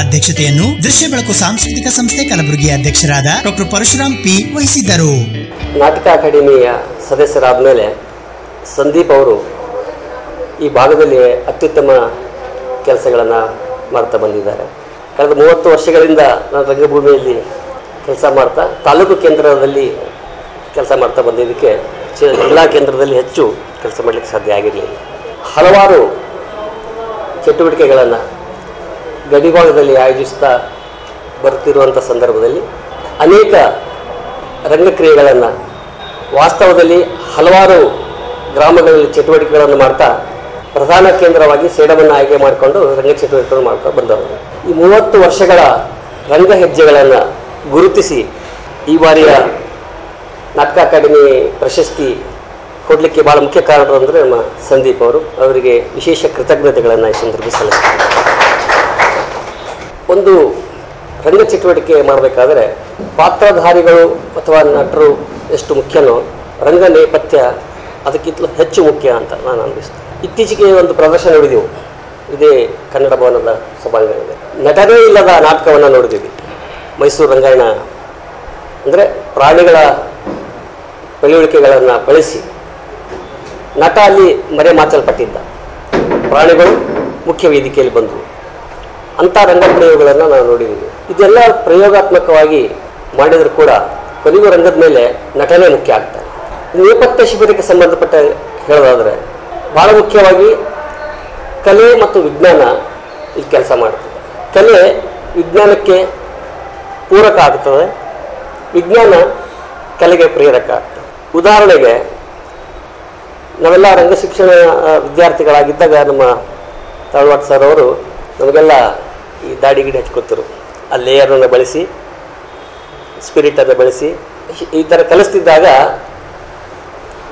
ಅಧ್ಯಕ್ಷತೆಯನ್ನು ದೃಶ್ಯ ಬೆಳಕು ಸಾಂಸ್ಕೃತಿಕ ಸಂಸ್ಥೆ ಕಲಬುರಗಿಯ ಅಧ್ಯಕ್ಷರಾದ ಡಾಕ್ಟರ್ ಪರಶುರಾಮ್ ಪಿ ವಹಿಸಿದ್ದರು. ನಾಟಕ ಅಕಾಡೆಮಿಯ ಸದಸ್ಯರಾದ ಮೇಲೆ ಸಂದೀಪ್ ಅವರು ಈ ಭಾಗದಲ್ಲಿ ಅತ್ಯುತ್ತಮ ಕೆಲಸಗಳನ್ನು ಮಾಡ್ತಾ ಬಂದಿದ್ದಾರೆ. ಕಳೆದ 30 ವರ್ಷಗಳಿಂದ ನಾನು ರಂಗಭೂಮಿಯಲ್ಲಿ ಕೆಲಸ ಮಾಡ್ತಾ ತಾಲೂಕು ಕೇಂದ್ರದಲ್ಲಿ ಕೆಲಸ ಮಾಡ್ತಾ ಬಂದಿದ್ದಕ್ಕೆ ಜಿಲ್ಲಾ ಕೇಂದ್ರದಲ್ಲಿ ಹೆಚ್ಚು ಕೆಲಸ ಮಾಡಲಿಕ್ಕೆ ಸಾಧ್ಯ ಆಗಿರಲಿಲ್ಲ. ಹಲವಾರು ಚಟುವಟಿಕೆಗಳನ್ನು ಗಡಿಭಾಗದಲ್ಲಿ ಆಯೋಜಿಸ್ತಾ ಬರ್ತಿರುವಂಥ ಸಂದರ್ಭದಲ್ಲಿ ಅನೇಕ ರಂಗಕ್ರಿಯೆಗಳನ್ನು ವಾಸ್ತವದಲ್ಲಿ ಹಲವಾರು ಗ್ರಾಮಗಳಲ್ಲಿ ಚಟುವಟಿಕೆಗಳನ್ನು ಮಾಡ್ತಾ ಪ್ರಧಾನ ಕೇಂದ್ರವಾಗಿ ಸೇಡವನ್ನು ಆಯ್ಕೆ ಮಾಡಿಕೊಂಡು ರಂಗ ಚಟುವಟಿಕೆಗಳನ್ನು ಮಾಡ್ತಾ ಬಂದವರು. ಈ 30 ವರ್ಷಗಳ ರಂಗ ಹೆಜ್ಜೆಗಳನ್ನು ಗುರುತಿಸಿ ಈ ಬಾರಿಯ ನಾಟಕ ಅಕಾಡೆಮಿ ಪ್ರಶಸ್ತಿ ಕೊಡಲಿಕ್ಕೆ ಭಾಳ ಮುಖ್ಯ ಕಾರಣರು ಅಂದರೆ ನಮ್ಮ ಸಂದೀಪ್ ಅವರು. ಅವರಿಗೆ ವಿಶೇಷ ಕೃತಜ್ಞತೆಗಳನ್ನು ಈ ಸಂದರ್ಭದಲ್ಲಿ ಸಲ್ಲಿಸ್ತಾರೆ. ಒಂದು ರಂಗ ಚಟುವಟಿಕೆ ಮಾಡಬೇಕಾದ್ರೆ ಪಾತ್ರಧಾರಿಗಳು ಅಥವಾ ನಟರು ಎಷ್ಟು ಮುಖ್ಯನೋ ರಂಗ ನೇಪಥ್ಯ ಅದಕ್ಕಿಂತಲೂ ಹೆಚ್ಚು ಮುಖ್ಯ ಅಂತ ನಾನು ಅನ್ನಿಸ್ತೀನಿ. ಇತ್ತೀಚೆಗೆ ಒಂದು ಪ್ರದರ್ಶನ ನೋಡಿದೆವು, ಇದೇ ಕನ್ನಡ ಭವನದ ಸಭಾಂಗಣದಲ್ಲಿ. ನಟನೇ ಇಲ್ಲದ ನಾಟಕವನ್ನು ನೋಡಿದ್ದೀವಿ. ಮೈಸೂರು ರಂಗಾಯಣ ಅಂದರೆ ಪ್ರಾಣಿಗಳ ಪಳಿಯುಳಿಕೆಗಳನ್ನು ಬಳಸಿ ನಟ ಅಲ್ಲಿ ಮರೆ ಮಾಚಲ್ಪಟ್ಟಿದ್ದ, ಪ್ರಾಣಿಗಳು ಮುಖ್ಯ ವೇದಿಕೆಯಲ್ಲಿ ಬಂದವು. ಅಂಥ ರಂಗಪ್ರಯೋಗಗಳನ್ನು ನಾವು ನೋಡಿದ್ದೀವಿ. ಇದೆಲ್ಲ ಪ್ರಯೋಗಾತ್ಮಕವಾಗಿ ಮಾಡಿದರೂ ಕೂಡ ಕೊನೆಗೂ ರಂಗದ ಮೇಲೆ ನಟನೆ ಮುಖ್ಯ ಆಗ್ತಾರೆ. ನೇಪಥ್ಯ ಶಿಬಿರಕ್ಕೆ ಸಂಬಂಧಪಟ್ಟ ಹೇಳೋದಾದರೆ ಭಾಳ ಮುಖ್ಯವಾಗಿ ಕಲೆ ಮತ್ತು ವಿಜ್ಞಾನ ಇಲ್ಲಿ ಕೆಲಸ ಮಾಡ್ತದೆ. ಕಲೆ ವಿಜ್ಞಾನಕ್ಕೆ ಪೂರಕ ಆಗ್ತದೆ, ವಿಜ್ಞಾನ ಕಲೆಗೆ ಪ್ರೇರಕ ಆಗ್ತದೆ. ಉದಾಹರಣೆಗೆ ನಾವೆಲ್ಲ ರಂಗ ಶಿಕ್ಷಣ ವಿದ್ಯಾರ್ಥಿಗಳಾಗಿದ್ದಾಗ ನಮ್ಮ ತಾಳ್ವಾಡ್ ಸರ್ ಅವರು ನಮಗೆಲ್ಲ ಈ ದಾಡಿ ಗಿಡಿ ಹಚ್ಕೊತರು, ಆ ಲೇಯರನ್ನು ಬಳಸಿ ಸ್ಪಿರಿಟನ್ನು ಬಳಸಿ ಈ ಥರ ಕಲಿಸ್ತಿದ್ದಾಗ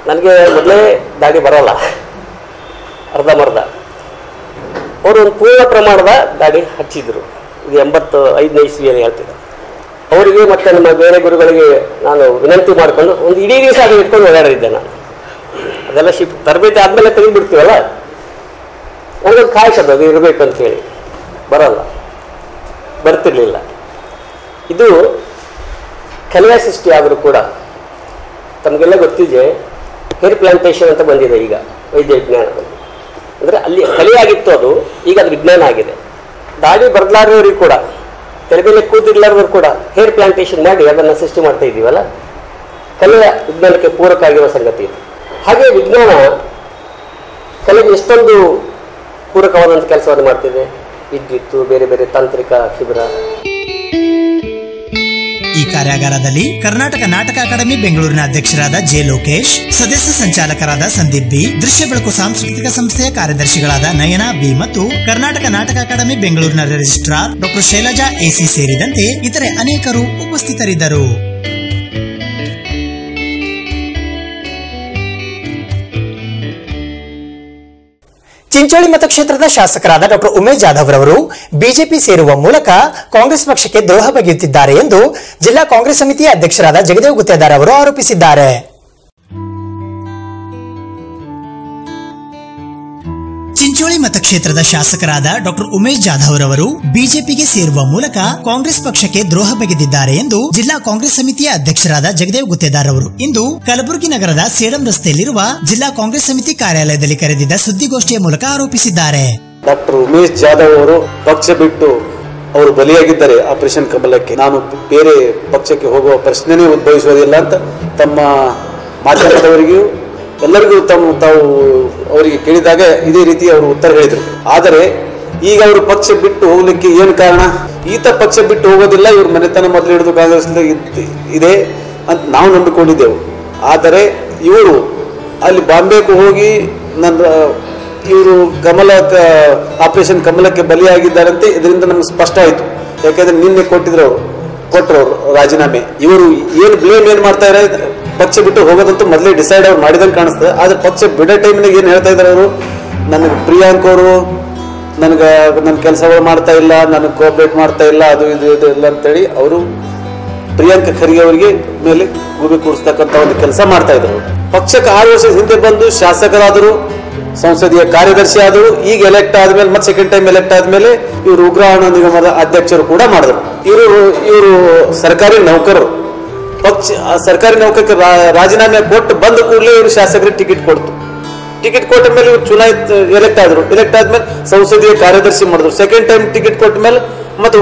ನನಗೆ ಮೊದಲೇ ದಾಡಿ ಬರೋಲ್ಲ, ಅರ್ಧಂಬರ್ಧ. ಅವರು ಒಂದು ಪೂರ್ಣ ಪ್ರಮಾಣದ ದಾಡಿ ಹಚ್ಚಿದ್ರು. ಇದು 85ನೇ ಇಸ್ವಿಯಲ್ಲಿ ಹೇಳ್ತಿದ್ದೆ. ಅವರಿಗೆ ಮತ್ತು ನಮ್ಮ ಬೇರೆ ಗುರುಗಳಿಗೆ ನಾನು ವಿನಂತಿ ಮಾಡಿಕೊಂಡು ಒಂದು ಇಡೀ ದಿವಸ ಅದು ಇಟ್ಕೊಂಡು ಓಡಾಡಿದ್ದೆ ನಾನು. ಅದೆಲ್ಲ ತರಬೇತಿ ಆದಮೇಲೆ ತೆಗೆದುಬಿಡ್ತೀವಲ್ಲ, ನನಗೊಂದು ಕಾಯಿಸೋದು ಅದು ಇರಬೇಕು ಅಂತೇಳಿ. ಬರ್ತಿರ್ಲಿಲ್ಲ. ಇದು ಕಲೆಯ ಸೃಷ್ಟಿ ಆದರೂ ಕೂಡ ತಮಗೆಲ್ಲ ಗೊತ್ತಿದೆ, ಹೇರ್ ಪ್ಲಾಂಟೇಶನ್ ಅಂತ ಬಂದಿದೆ ಈಗ ವೈದ್ಯ ವಿಜ್ಞಾನದಲ್ಲಿ. ಅಂದರೆ ಅಲ್ಲಿ ಕಲೆಯಾಗಿತ್ತು, ಅದು ಈಗ ಅದು ವಿಜ್ಞಾನ ಆಗಿದೆ. ದಾಡಿ ಬದಲಾದವರಿಗೆ ಕೂಡ, ತಲೆ ಮೇಲೆ ಕೂತಿರ್ಲಾರ್ದವ್ರು ಕೂಡ ಹೇರ್ ಪ್ಲಾಂಟೇಶನ್ ಮಾಡಿ ಅದನ್ನು ಸೃಷ್ಟಿ ಮಾಡ್ತಾ ಇದ್ದೀವಲ್ಲ, ಕಲೆಯ ವಿಜ್ಞಾನಕ್ಕೆ ಪೂರಕ ಆಗಿರೋ ಸಂಗತಿ ಇದು. ಹಾಗೆ ವಿಜ್ಞಾನ ಕಲೆಗೆ ಎಷ್ಟೊಂದು ಪೂರಕವಾದಂಥ ಕೆಲಸವನ್ನು ಮಾಡ್ತಿದೆ. ವಿದ್ಯುತ್ತು, ಬೇರೆ ಬೇರೆ ತಾಂತ್ರಿಕ ಶಿಬಿರ. ಈ ಕಾರ್ಯಾಗಾರದಲ್ಲಿ ಕರ್ನಾಟಕ ನಾಟಕ ಅಕಾಡೆಮಿ ಬೆಂಗಳೂರಿನ ಅಧ್ಯಕ್ಷರಾದ ಜೆ ಲೋಕೇಶ್, ಸದಸ್ಯ ಸಂಚಾಲಕರಾದ ಸಂದೀಪ್ ಬಿ, ದೃಶ್ಯ ಬೆಳಕು ಸಾಂಸ್ಕೃತಿಕ ಸಂಸ್ಥೆಯ ಕಾರ್ಯದರ್ಶಿಗಳಾದ ನಯನಾ ಬಿ ಮತ್ತು ಕರ್ನಾಟಕ ನಾಟಕ ಅಕಾಡೆಮಿ ಬೆಂಗಳೂರಿನ ರಿಜಿಸ್ಟ್ರಾರ್ ಡಾಕ್ಟರ್ ಶೈಲಜಾ ಎಸಿ ಸೇರಿದಂತೆ ಇತರೆ ಅನೇಕರು ಉಪಸ್ಥಿತರಿದ್ದರು. ಚಿಂಚೋಳಿ ಮತಕ್ಷೇತ್ರದ ಶಾಸಕರಾದ ಡಾಕ್ಟರ್ ಉಮೇಶ್ ಜಾಧವ್ ರವರು ಬಿಜೆಪಿ ಸೇರುವ ಮೂಲಕ ಕಾಂಗ್ರೆಸ್ ಪಕ್ಷಕ್ಕೆ ದ್ರೋಹ ಬಗೆಯುತ್ತಿದ್ದಾರೆ ಎಂದು ಜಿಲ್ಲಾ ಕಾಂಗ್ರೆಸ್ ಸಮಿತಿಯ ಅಧ್ಯಕ್ಷರಾದ ಜಗದೇವ್ ಗುತ್ತೇದಾರ್ ಅವರು ಆರೋಪಿಸಿದ್ದಾರೆ. ಚಿಂಚೋಳಿ ಮತಕ್ಷೇತ್ರದ ಶಾಸಕರಾದ ಡಾಕ್ಟರ್ ಉಮೇಶ್ ಜಾಧವ್ ರವರು ಬಿಜೆಪಿಗೆ ಸೇರುವ ಮೂಲಕ ಕಾಂಗ್ರೆಸ್ ಪಕ್ಷಕ್ಕೆ ದ್ರೋಹ ಬಗೆದಿದ್ದಾರೆ ಎಂದು ಜಿಲ್ಲಾ ಕಾಂಗ್ರೆಸ್ ಸಮಿತಿಯ ಅಧ್ಯಕ್ಷರಾದ ಜಗದೇವ್ ಗುತ್ತೇದಾರ್ ಅವರು ಇಂದು ಕಲಬುರಗಿ ನಗರದ ಸೇಡಂ ರಸ್ತೆಯಲ್ಲಿರುವ ಜಿಲ್ಲಾ ಕಾಂಗ್ರೆಸ್ ಸಮಿತಿ ಕಾರ್ಯಾಲಯದಲ್ಲಿ ಕರೆದಿದ್ದ ಸುದ್ದಿಗೋಷ್ಠಿಯ ಮೂಲಕ ಆರೋಪಿಸಿದ್ದಾರೆ. ಡಾಕ್ಟರ್ ಉಮೇಶ್ ಜಾಧವ್ ಅವರು ಪಕ್ಷ ಬಿಟ್ಟು ಅವರು ಬಲಿಯಾಗಿದ್ದಾರೆ ಆಪರೇಷನ್ ಕಮಲಕ್ಕೆ. ನಾನು ಬೇರೆ ಪಕ್ಷಕ್ಕೆ ಹೋಗುವ ಪ್ರಶ್ನೆನೇ ಉದ್ಭವಿಸುವುದಿಲ್ಲ ಅಂತ ತಮ್ಮ ಮಾಧ್ಯಮದವರಿಗೂ ಎಲ್ಲರಿಗೂ ತಾವು ಅವರಿಗೆ ಕೇಳಿದಾಗ ಇದೇ ರೀತಿ ಅವರು ಉತ್ತರ ಹೇಳಿದರು. ಆದರೆ ಈಗ ಅವರು ಪಕ್ಷ ಬಿಟ್ಟು ಹೋಗ್ಲಿಕ್ಕೆ ಏನು ಕಾರಣ? ಈತ ಪಕ್ಷ ಬಿಟ್ಟು ಹೋಗೋದಿಲ್ಲ, ಇವ್ರ ಮನೆತನ ಮೊದಲು ಹಿಡಿದು ಕಾಂಗ್ರೆಸ್ ಇದೆ ಅಂತ ನಾವು ನಂಬಿಕೊಂಡಿದ್ದೆವು. ಆದರೆ ಇವರು ಅಲ್ಲಿ ಬಾಂಬೆಗೂ ಹೋಗಿ ಇವರು ಆಪರೇಷನ್ ಕಮಲಕ್ಕೆ ಬಲಿಯಾಗಿದ್ದಾರಂತೆ. ಇದರಿಂದ ನಮ್ಗೆ ಸ್ಪಷ್ಟ ಆಯಿತು. ಯಾಕಂದ್ರೆ ನಿನ್ನೆ ಕೊಟ್ಟರು ರಾಜೀನಾಮೆ. ಇವರು ಏನು ಬ್ಲೇಮ್ ಏನು ಮಾಡ್ತಾ ಇದ್ದಾರೆ, ಪಕ್ಷ ಬಿಟ್ಟು ಹೋಗೋದಂತೂ ಮೊದಲೇ ಡಿಸೈಡ್ ಅವ್ರು ಮಾಡಿದಂಗೆ ಕಾಣಿಸ್ತದೆ. ಆದ್ರೆ ಪಕ್ಷ ಬಿಡೋ ಟೈಮ್ನಾಗ ಏನು ಹೇಳ್ತಾ ಇದ್ದಾರೆ ಅವರು, ನನಗೆ ಪ್ರಿಯಾಂಕ್ ಅವರು ನನ್ನ ಕೆಲಸಗಳು ಮಾಡ್ತಾ ಇಲ್ಲ, ನನಗೆ ಕೋಆಪರೇಟ್ ಮಾಡ್ತಾ ಇಲ್ಲ, ಅದು ಇದು ಇಲ್ಲ ಅಂತೇಳಿ ಅವರು ಪ್ರಿಯಾಂಕ ಖರ್ಗೆ ಅವರಿಗೆ ಮೇಲೆ ಗೂಬೆ ಕೂಡಿಸ್ತಕ್ಕಂಥ ಒಂದು ಕೆಲಸ ಮಾಡ್ತಾ ಇದ್ರು. ಪಕ್ಷಕ್ಕೆ 6 ವರ್ಷದ ಹಿಂದೆ ಬಂದು ಶಾಸಕರಾದರು, ಸಂಸದೀಯ ಕಾರ್ಯದರ್ಶಿ ಆದರು. ಈಗ ಎಲೆಕ್ಟ್ ಆದ್ಮೇಲೆ ಮತ್ತೆ ಸೆಕೆಂಡ್ ಟೈಮ್ ಎಲೆಕ್ಟ್ ಆದ್ಮೇಲೆ ಇವರು ಉಗ್ರಾಣ ನಿಗಮದ ಅಧ್ಯಕ್ಷರು ಕೂಡ ಮಾಡಿದ್ರು. ಇವರು ಸರ್ಕಾರಿ ನೌಕರರು. ಸರ್ಕಾರಿ ನೌಕರಕ್ಕೆ ರಾಜೀನಾಮೆ ಕೊಟ್ಟು ಬಂದ ಕೂಡಲೇ ಇವರು ಶಾಸಕರಿಗೆ ಟಿಕೆಟ್ ಕೊಟ್ಟ ಮೇಲೆ ಇವರು ಚುನಾಯಿತ ಎಲೆಕ್ಟ್ ಆದ್ಮೇಲೆ ಸಂಸದೀಯ ಕಾರ್ಯದರ್ಶಿ ಮಾಡಿದ್ರು. ಸೆಕೆಂಡ್ ಟೈಮ್ ಟಿಕೆಟ್ ಕೊಟ್ಟ ಮೇಲೆ ಮತ್ತೆ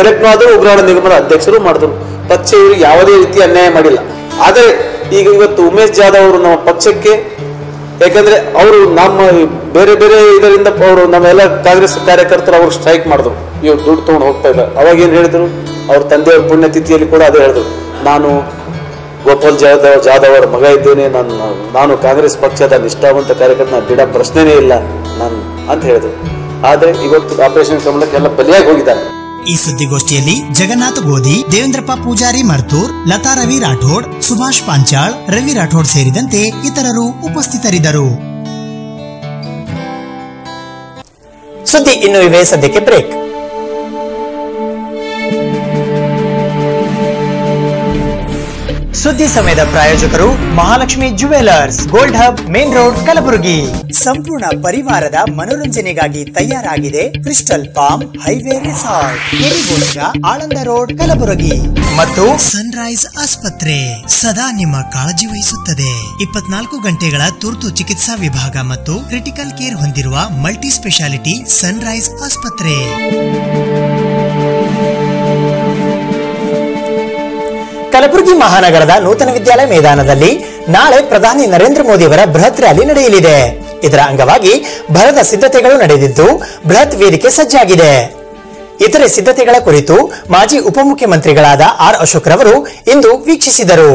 ಎಲೆಕ್ಟ್ ಆದ್ರು, ಉಗ್ರಾಣ ನಿಗಮದ ಅಧ್ಯಕ್ಷರು ಮಾಡಿದ್ರು. ಪಕ್ಷ ಇವರು ಯಾವುದೇ ರೀತಿ ಅನ್ಯಾಯ ಮಾಡಿಲ್ಲ. ಆದರೆ ಈಗ ಇವತ್ತು ಉಮೇಶ್ ಜಾಧವ್ ಅವರು ನಮ್ಮ ಪಕ್ಷಕ್ಕೆ, ಯಾಕಂದ್ರೆ ಅವರು ನಮ್ಮ ಬೇರೆ ಬೇರೆ ಇದರಿಂದ ಅವರು ನಮ್ಮೆಲ್ಲ ಕಾಂಗ್ರೆಸ್ ಕಾರ್ಯಕರ್ತರು ಅವರು ಸ್ಟ್ರೈಕ್ ಮಾಡಿದ್ರು, ಇವ್ರು ದುಡ್ಡು ತಗೊಂಡು ಹೋಗ್ತಾ ಇಲ್ಲ. ಅವಾಗ ಏನ್ ಹೇಳಿದ್ರು, ಅವ್ರ ತಂದೆಯವ್ರ ಪುಣ್ಯತಿಥಿಯಲ್ಲಿ ಕೂಡ ಅದೇ ಹೇಳಿದ್ರು, ನಾನು ಗೋಪಾಲ್ ಜಾಧವ್ ಅವರ ಮಗ ಇದ್ದೇನೆ, ನಾನು ಕಾಂಗ್ರೆಸ್ ಪಕ್ಷದ ನಿಷ್ಠಾವಂತ ಕಾರ್ಯಕರ್ತ, ಬಿಡ ಪ್ರಶ್ನೆನೇ ಇಲ್ಲ ನಾನು ಅಂತ ಹೇಳಿದ್ರು. ಆದ್ರೆ ಇವತ್ತು ಆಪರೇಷನ್ ಕಮಲಕ್ಕೆಲ್ಲ ಬಲಿಯಾಗಿ ಹೋಗಿದ್ದಾರೆ. ಈ ಸುದ್ದಿಗೋಷ್ಠಿಯಲ್ಲಿ ಜಗನ್ನಾಥ್ ಗೋಧಿ, ದೇವೇಂದ್ರಪ್ಪ ಪೂಜಾರಿ ಮರ್ತೂರ್, ಲತಾ ರವಿ ರಾಠೋಡ್, ಸುಭಾಷ್ ಪಾಂಚಾಳ್, ರವಿ ರಾಠೋಡ್ ಸೇರಿದಂತೆ ಇತರರು ಉಪಸ್ಥಿತರಿದ್ದರು. ಸುದ್ದಿ ಇನ್ನು ಇವೆ, ಸದ್ಯಕ್ಕೆ ಬ್ರೇಕ್. ಸುದ್ದಿ ಸಮಯದ ಪ್ರಾಯೋಜಕರು Mahalakshmi jewellers, gold hub, main road, Kalaburagi. ಸಂಪೂರ್ಣ ಪರಿವಾರದ ಮನೋರಂಜನೆಗಾಗಿ ತಯಾರಾಗಿದೆ ಕ್ರಿಸ್ಟಲ್ ಪಾಮ್ ಹೈವೇ ರಿಸಾರ್ಟ್, ಕೆರಿಗೋಸ್ಕರ, ಆಳಂದ ರೋಡ್, ಕಲಬುರಗಿ. ಮತ್ತು ಸನ್ರೈಸ್ ಆಸ್ಪತ್ರೆ ಸದಾ ನಿಮ್ಮ ಕಾಳಜಿ ವಹಿಸುತ್ತದೆ. 24 ಗಂಟೆಗಳ ತುರ್ತು ಚಿಕಿತ್ಸಾ ವಿಭಾಗ ಮತ್ತು ಕ್ರಿಟಿಕಲ್ ಕೇರ್ ಹೊಂದಿರುವ ಮಲ್ಟಿ ಸ್ಪೆಷಾಲಿಟಿ ಸನ್ರೈಸ್ ಆಸ್ಪತ್ರೆ. ಕಲಬುರಗಿ ಮಹಾನಗರದ ನೂತನ ವಿದ್ಯಾಲಯ ಮೈದಾನದಲ್ಲಿ ನಾಳೆ ಪ್ರಧಾನಿ ನರೇಂದ್ರ ಮೋದಿ ಅವರ ಬೃಹತ್ ರ್ಯಾಲಿ ನಡೆಯಲಿದೆ. ಇದರ ಅಂಗವಾಗಿ ಭರದ ಸಿದ್ಧತೆಗಳು ನಡೆದಿದ್ದು ಬೃಹತ್ ವೇದಿಕೆ ಸಜ್ಜಾಗಿದೆ. ಇತರೆ ಸಿದ್ಧತೆಗಳ ಕುರಿತು ಮಾಜಿ ಉಪಮುಖ್ಯಮಂತ್ರಿಗಳಾದ ಆರ್ ಅಶೋಕ್ ರವರು ಇಂದು ವೀಕ್ಷಿಸಿದರು.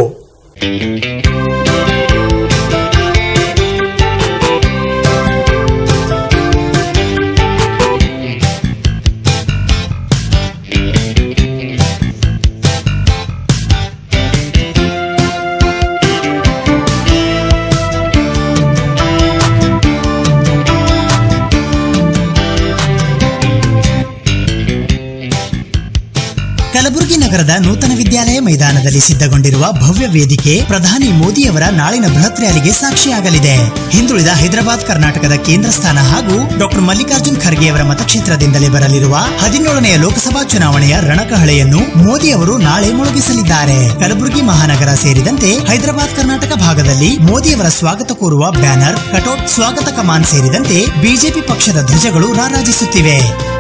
ಕಲಬುರಗಿ ನಗರದ ನೂತನ ವಿದ್ಯಾಲಯ ಮೈದಾನದಲ್ಲಿ ಸಿದ್ಧಗೊಂಡಿರುವ ಭವ್ಯ ವೇದಿಕೆ ಪ್ರಧಾನಿ ಮೋದಿ ಅವರ ನಾಳಿನ ಬೃಹತ್ ರ್ಯಾಲಿಗೆ ಸಾಕ್ಷಿಯಾಗಲಿದೆ. ಹಿಂದುಳಿದ ಹೈದರಾಬಾದ್ ಕರ್ನಾಟಕದ ಕೇಂದ್ರ ಸ್ಥಾನ ಹಾಗೂ ಡಾಕ್ಟರ್ ಮಲ್ಲಿಕಾರ್ಜುನ್ ಖರ್ಗೆ ಅವರ ಮತಕ್ಷೇತ್ರದಿಂದಲೇ ಬರಲಿರುವ 17ನೇ ಲೋಕಸಭಾ ಚುನಾವಣೆಯ ರಣಕಹಳೆಯನ್ನು ಮೋದಿ ಅವರು ನಾಳೆ ಮೊಳಗಿಸಲಿದ್ದಾರೆ. ಕಲಬುರಗಿ ಮಹಾನಗರ ಸೇರಿದಂತೆ ಹೈದರಾಬಾದ್ ಕರ್ನಾಟಕ ಭಾಗದಲ್ಲಿ ಮೋದಿ ಅವರ ಸ್ವಾಗತ ಕೋರುವ ಬ್ಯಾನರ್, ಕಟೌಟ್, ಸ್ವಾಗತ ಕಮಾನ್ ಸೇರಿದಂತೆ ಬಿಜೆಪಿ ಪಕ್ಷದ ಧ್ವಜಗಳು ರಾರಾಜಿಸುತ್ತಿವೆ.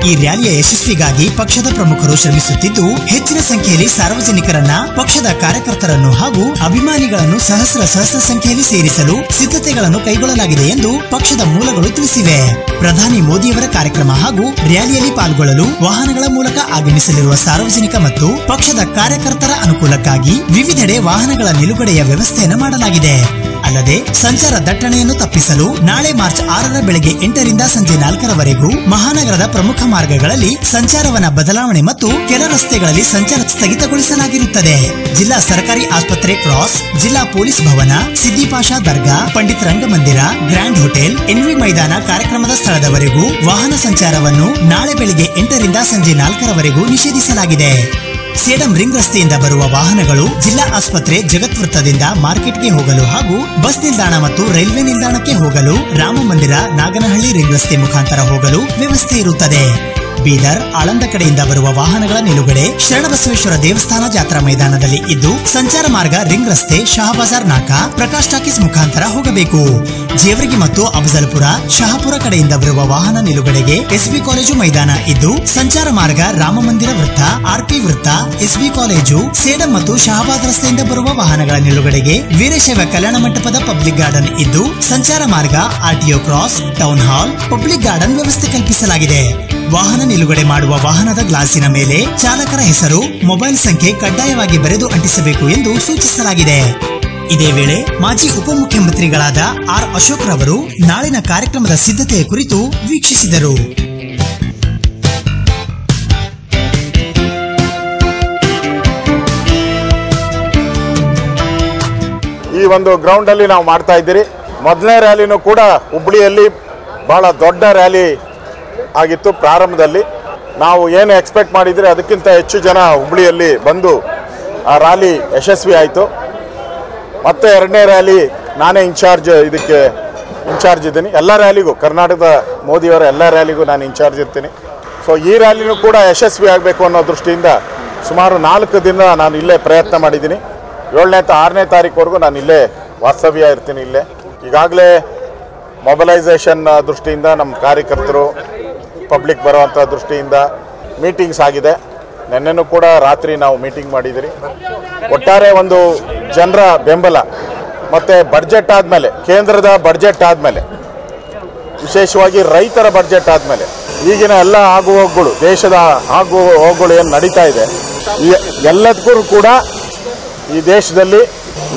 ಈ ರ್ಯಾಲಿಯ ಯಶಸ್ವಿಗಾಗಿ ಪಕ್ಷದ ಪ್ರಮುಖರು ಶ್ರಮಿಸುತ್ತಿದ್ದು ಹೆಚ್ಚಿನ ಸಂಖ್ಯೆಯಲ್ಲಿ ಸಾರ್ವಜನಿಕರನ್ನ, ಪಕ್ಷದ ಕಾರ್ಯಕರ್ತರನ್ನು ಹಾಗೂ ಅಭಿಮಾನಿಗಳನ್ನು ಸಹಸ್ರ ಸಂಖ್ಯೆಯಲ್ಲಿ ಸೇರಿಸಲು ಸಿದ್ಧತೆಗಳನ್ನು ಕೈಗೊಳ್ಳಲಾಗಿದೆ ಎಂದು ಪಕ್ಷದ ಮೂಲಗಳು ತಿಳಿಸಿವೆ. ಪ್ರಧಾನಿ ಮೋದಿಯವರ ಕಾರ್ಯಕ್ರಮ ಹಾಗೂ ರ್ಯಾಲಿಯಲ್ಲಿ ಪಾಲ್ಗೊಳ್ಳಲು ವಾಹನಗಳ ಮೂಲಕ ಆಗಮಿಸಲಿರುವ ಸಾರ್ವಜನಿಕ ಮತ್ತು ಪಕ್ಷದ ಕಾರ್ಯಕರ್ತರ ಅನುಕೂಲಕ್ಕಾಗಿ ವಿವಿಧೆಡೆ ವಾಹನಗಳ ನಿಲುಗಡೆಯ ವ್ಯವಸ್ಥೆಯನ್ನು ಮಾಡಲಾಗಿದೆ. ಅಲ್ಲದೆ ಸಂಚಾರ ದಟ್ಟಣೆಯನ್ನು ತಪ್ಪಿಸಲು ನಾಳೆ ಮಾರ್ಚ್ 6ರ ಬೆಳಗ್ಗೆ 8ರಿಂದ ಸಂಜೆ 4ರವರೆಗೂ ಮಹಾನಗರದ ಪ್ರಮುಖ ಮಾರ್ಗಗಳಲ್ಲಿ ಸಂಚಾರವನ್ನ ಬದಲಾವಣೆ ಮತ್ತು ಕೆಲ ರಸ್ತೆಗಳಲ್ಲಿ ಸಂಚಾರ ಸ್ಥಗಿತಗೊಳಿಸಲಾಗಿರುತ್ತದೆ. ಜಿಲ್ಲಾ ಸರ್ಕಾರಿ ಆಸ್ಪತ್ರೆ ಕ್ರಾಸ್, ಜಿಲ್ಲಾ ಪೊಲೀಸ್ ಭವನ, ಸಿದ್ದಿಪಾಷಾ ದರ್ಗಾ, ಪಂಡಿತ್ ರಂಗಮಂದಿರ, ಗ್ರ್ಯಾಂಡ್ ಹೋಟೆಲ್, ಎನ್ವಿ ಮೈದಾನ ಕಾರ್ಯಕ್ರಮದ ಸ್ಥಳದವರೆಗೂ ವಾಹನ ಸಂಚಾರವನ್ನು ನಾಳೆ ಬೆಳಿಗ್ಗೆ 8ರಿಂದ ಸಂಜೆ 4ರವರೆಗೂ ನಿಷೇಧಿಸಲಾಗಿದೆ. ಸೇಡಂ ರಿಂಗ್ ರಸ್ತೆಯಿಂದ ಬರುವ ವಾಹನಗಳು ಜಿಲ್ಲಾ ಆಸ್ಪತ್ರೆ, ಜಗತ್ ವೃತ್ತದಿಂದ ಮಾರ್ಕೆಟ್ಗೆ ಹೋಗಲು ಹಾಗೂ ಬಸ್ ನಿಲ್ದಾಣ ಮತ್ತು ರೈಲ್ವೆ ನಿಲ್ದಾಣಕ್ಕೆ ಹೋಗಲು ರಾಮ ಮಂದಿರ, ನಾಗನಹಳ್ಳಿ ರಿಂಗ್ ರಸ್ತೆ ಮುಖಾಂತರ ಹೋಗಲು ವ್ಯವಸ್ಥೆ ಇರುತ್ತದೆ. ಬೀದರ್, ಆಳಂದ ಕಡೆಯಿಂದ ಬರುವ ವಾಹನಗಳ ನಿಲುಗಡೆ ಶರಣಬಸವೇಶ್ವರ ದೇವಸ್ಥಾನ ಜಾತ್ರಾ ಮೈದಾನದಲ್ಲಿ ಇದ್ದು ಸಂಚಾರ ಮಾರ್ಗ ರಿಂಗ್ ರಸ್ತೆ, ಶಹಾಬಾಜಾರ್ ನಾಕಾ, ಪ್ರಕಾಶ್ ಟಾಕೀಸ್ ಮುಖಾಂತರ ಹೋಗಬೇಕು. ಜೇವರ್ಗಿ ಮತ್ತು ಅಫಜಲ್ಪುರ, ಶಹಾಪುರ ಕಡೆಯಿಂದ ಬರುವ ವಾಹನ ನಿಲುಗಡೆಗೆ ಎಸ್ಬಿ ಕಾಲೇಜು ಮೈದಾನ ಇದ್ದು ಸಂಚಾರ ಮಾರ್ಗ ರಾಮಮಂದಿರ ವೃತ್ತ, ಆರ್ಪಿ ವೃತ್ತ, ಎಸ್ಬಿ ಕಾಲೇಜು, ಸೇಡಂ ಮತ್ತು ಶಹಾಬಾದ್ ರಸ್ತೆಯಿಂದ ಬರುವ ವಾಹನಗಳ ನಿಲುಗಡೆಗೆ ವೀರಶೈವ ಕಲ್ಯಾಣ ಮಂಟಪದ ಪಬ್ಲಿಕ್ ಗಾರ್ಡನ್ ಇದ್ದು ಸಂಚಾರ ಮಾರ್ಗ RTO cross, town hall, public garden ವ್ಯವಸ್ಥೆ ಕಲ್ಪಿಸಲಾಗಿದೆ. ವಾಹನ ನಿಲುಗಡೆ ಮಾಡುವ ವಾಹನದ ಗ್ಲಾಸಿನ ಮೇಲೆ ಚಾಲಕರ ಹೆಸರು, ಮೊಬೈಲ್ ಸಂಖ್ಯೆ ಕಡ್ಡಾಯವಾಗಿ ಬರೆದು ಅಂಟಿಸಬೇಕು ಎಂದು ಸೂಚಿಸಲಾಗಿದೆ. ಇದೇ ವೇಳೆ ಮಾಜಿ ಉಪಮುಖ್ಯಮಂತ್ರಿಗಳಾದ ಆರ್ ಅಶೋಕ್ ರವರು ನಾಳಿನ ಕಾರ್ಯಕ್ರಮದ ಸಿದ್ಧತೆಯ ಕುರಿತು ವೀಕ್ಷಿಸಿದರು. ಈ ಒಂದು ಗ್ರೌಂಡ್ ಅಲ್ಲಿ ನಾವು ಮಾಡ್ತಾ ಇದ್ದೀರಿ. ಮೊದಲನೇ ರ್ಯಾಲಿನೂ ಕೂಡ ಹುಬ್ಬಳ್ಳಿಯಲ್ಲಿ ಬಹಳ ದೊಡ್ಡ ರ್ಯಾಲಿ ಆಗಿತ್ತು. ಪ್ರಾರಂಭದಲ್ಲಿ ನಾವು ಏನು ಎಕ್ಸ್ಪೆಕ್ಟ್ ಮಾಡಿದರೆ ಅದಕ್ಕಿಂತ ಹೆಚ್ಚು ಜನ ಹುಬ್ಬಳ್ಳಿಯಲ್ಲಿ ಬಂದು ಆ ರ್ಯಾಲಿ ಯಶಸ್ವಿ ಆಯಿತು. ಮತ್ತೆ ಎರಡನೇ ರ್ಯಾಲಿ ನಾನೇ ಇದಕ್ಕೆ ಇನ್ಚಾರ್ಜ್ ಇದ್ದೀನಿ. ಎಲ್ಲ ರ್ಯಾಲಿಗೂ, ಕರ್ನಾಟಕದ ಮೋದಿಯವರ ಎಲ್ಲ ರ್ಯಾಲಿಗೂ ನಾನು ಇನ್ಚಾರ್ಜ್ ಇರ್ತೀನಿ. ಸೊ ಈ ರ್ಯಾಲಿನೂ ಕೂಡ ಯಶಸ್ವಿ ಆಗಬೇಕು ಅನ್ನೋ ದೃಷ್ಟಿಯಿಂದ ಸುಮಾರು 4 ದಿನ ನಾನು ಇಲ್ಲೇ ಪ್ರಯತ್ನ ಮಾಡಿದ್ದೀನಿ. 7ನೇ 6ನೇ ತಾರೀಕುವರೆಗೂ ನಾನು ಇಲ್ಲೇ ವಾಸ್ತವ್ಯ ಇರ್ತೀನಿ. ಇಲ್ಲೇ ಈಗಾಗಲೇ ಮೊಬಲೈಸೇಷನ್ ದೃಷ್ಟಿಯಿಂದ ನಮ್ಮ ಕಾರ್ಯಕರ್ತರು ಪಬ್ಲಿಕ್ ಬರುವಂಥ ದೃಷ್ಟಿಯಿಂದ ಮೀಟಿಂಗ್ಸ್ ಆಗಿದೆ. ನೆನ್ನೆನೂ ಕೂಡ ರಾತ್ರಿ ನಾವು ಮೀಟಿಂಗ್ ಮಾಡಿದಿರಿ. ಒಟ್ಟಾರೆ ಒಂದು ಜನರ ಬೆಂಬಲ ಮತ್ತು ಬಡ್ಜೆಟ್ ಆದಮೇಲೆ, ಕೇಂದ್ರದ ಬಡ್ಜೆಟ್ ಆದಮೇಲೆ, ವಿಶೇಷವಾಗಿ ರೈತರ ಬಡ್ಜೆಟ್ ಆದಮೇಲೆ ಈಗಿನ ಎಲ್ಲ ಆಗುಹೋಗುಗಳು, ದೇಶದ ಆಗುಹೋಗುಗಳು ಏನು ನಡೀತಾ ಇದೆ, ಎಲ್ಲದಕ್ಕೂ ಕೂಡ ಈ ದೇಶದಲ್ಲಿ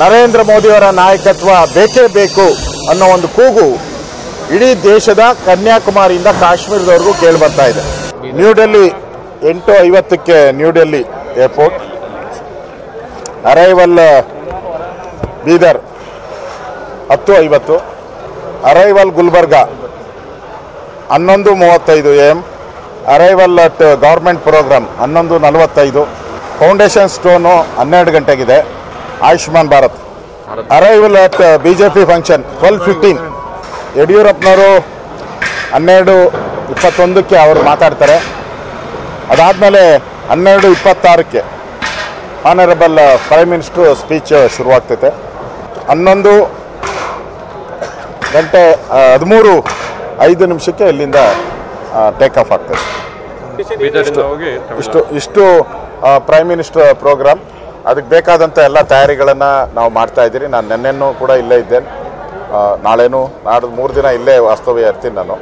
ನರೇಂದ್ರ ಮೋದಿಯವರ ನಾಯಕತ್ವ ಬೇಕೇ ಬೇಕು ಅನ್ನೋ ಒಂದು ಕೂಗು ಇಡೀ ದೇಶದ ಕನ್ಯಾಕುಮಾರಿಯಿಂದ ಕಾಶ್ಮೀರದವರೆಗೂ ಕೇಳಿ ಬರ್ತಾ ಇದೆ. New Delhi 8:50ಕ್ಕೆ New Delhi airport, arrival Bidar 10:50, arrival Gulbarga 11:35 AM, arrival at government programme 11:45, foundation stone 12 ಗಂಟೆಗಿದೆ, Ayushman Bharat arrival at BJP function 12:15. ಯಡಿಯೂರಪ್ಪನವರು 12:21 ಅವರು ಮಾತಾಡ್ತಾರೆ. ಅದಾದಮೇಲೆ 12:26 ಆನರಬಲ್ ಪ್ರೈಮ್ ಮಿನಿಸ್ಟ್ರು ಸ್ಪೀಚ್ ಶುರುವಾಗ್ತೈತೆ. 11:13 ಇಲ್ಲಿಂದ ಟೇಕ್ ಆಫ್ ಆಗ್ತದೆ. ಇಷ್ಟು ಪ್ರೈಮ್ ಮಿನಿಸ್ಟರ್ ಪ್ರೋಗ್ರಾಮ್. ಅದಕ್ಕೆ ಬೇಕಾದಂಥ ಎಲ್ಲ ತಯಾರಿಗಳನ್ನು ನಾವು ಮಾಡ್ತಾ ಇದ್ದೀರಿ. ನಾನು ನೆನ್ನೆನೂ ಕೂಡ ಇಲ್ಲೇ ಇದ್ದೇನೆ, ನಾಳೆನೂ ನಾಡ್ದು 3 ದಿನ ಇಲ್ಲೇ ವಾಸ್ತವ್ಯ ಇರ್ತೀನಿ ನಾನು.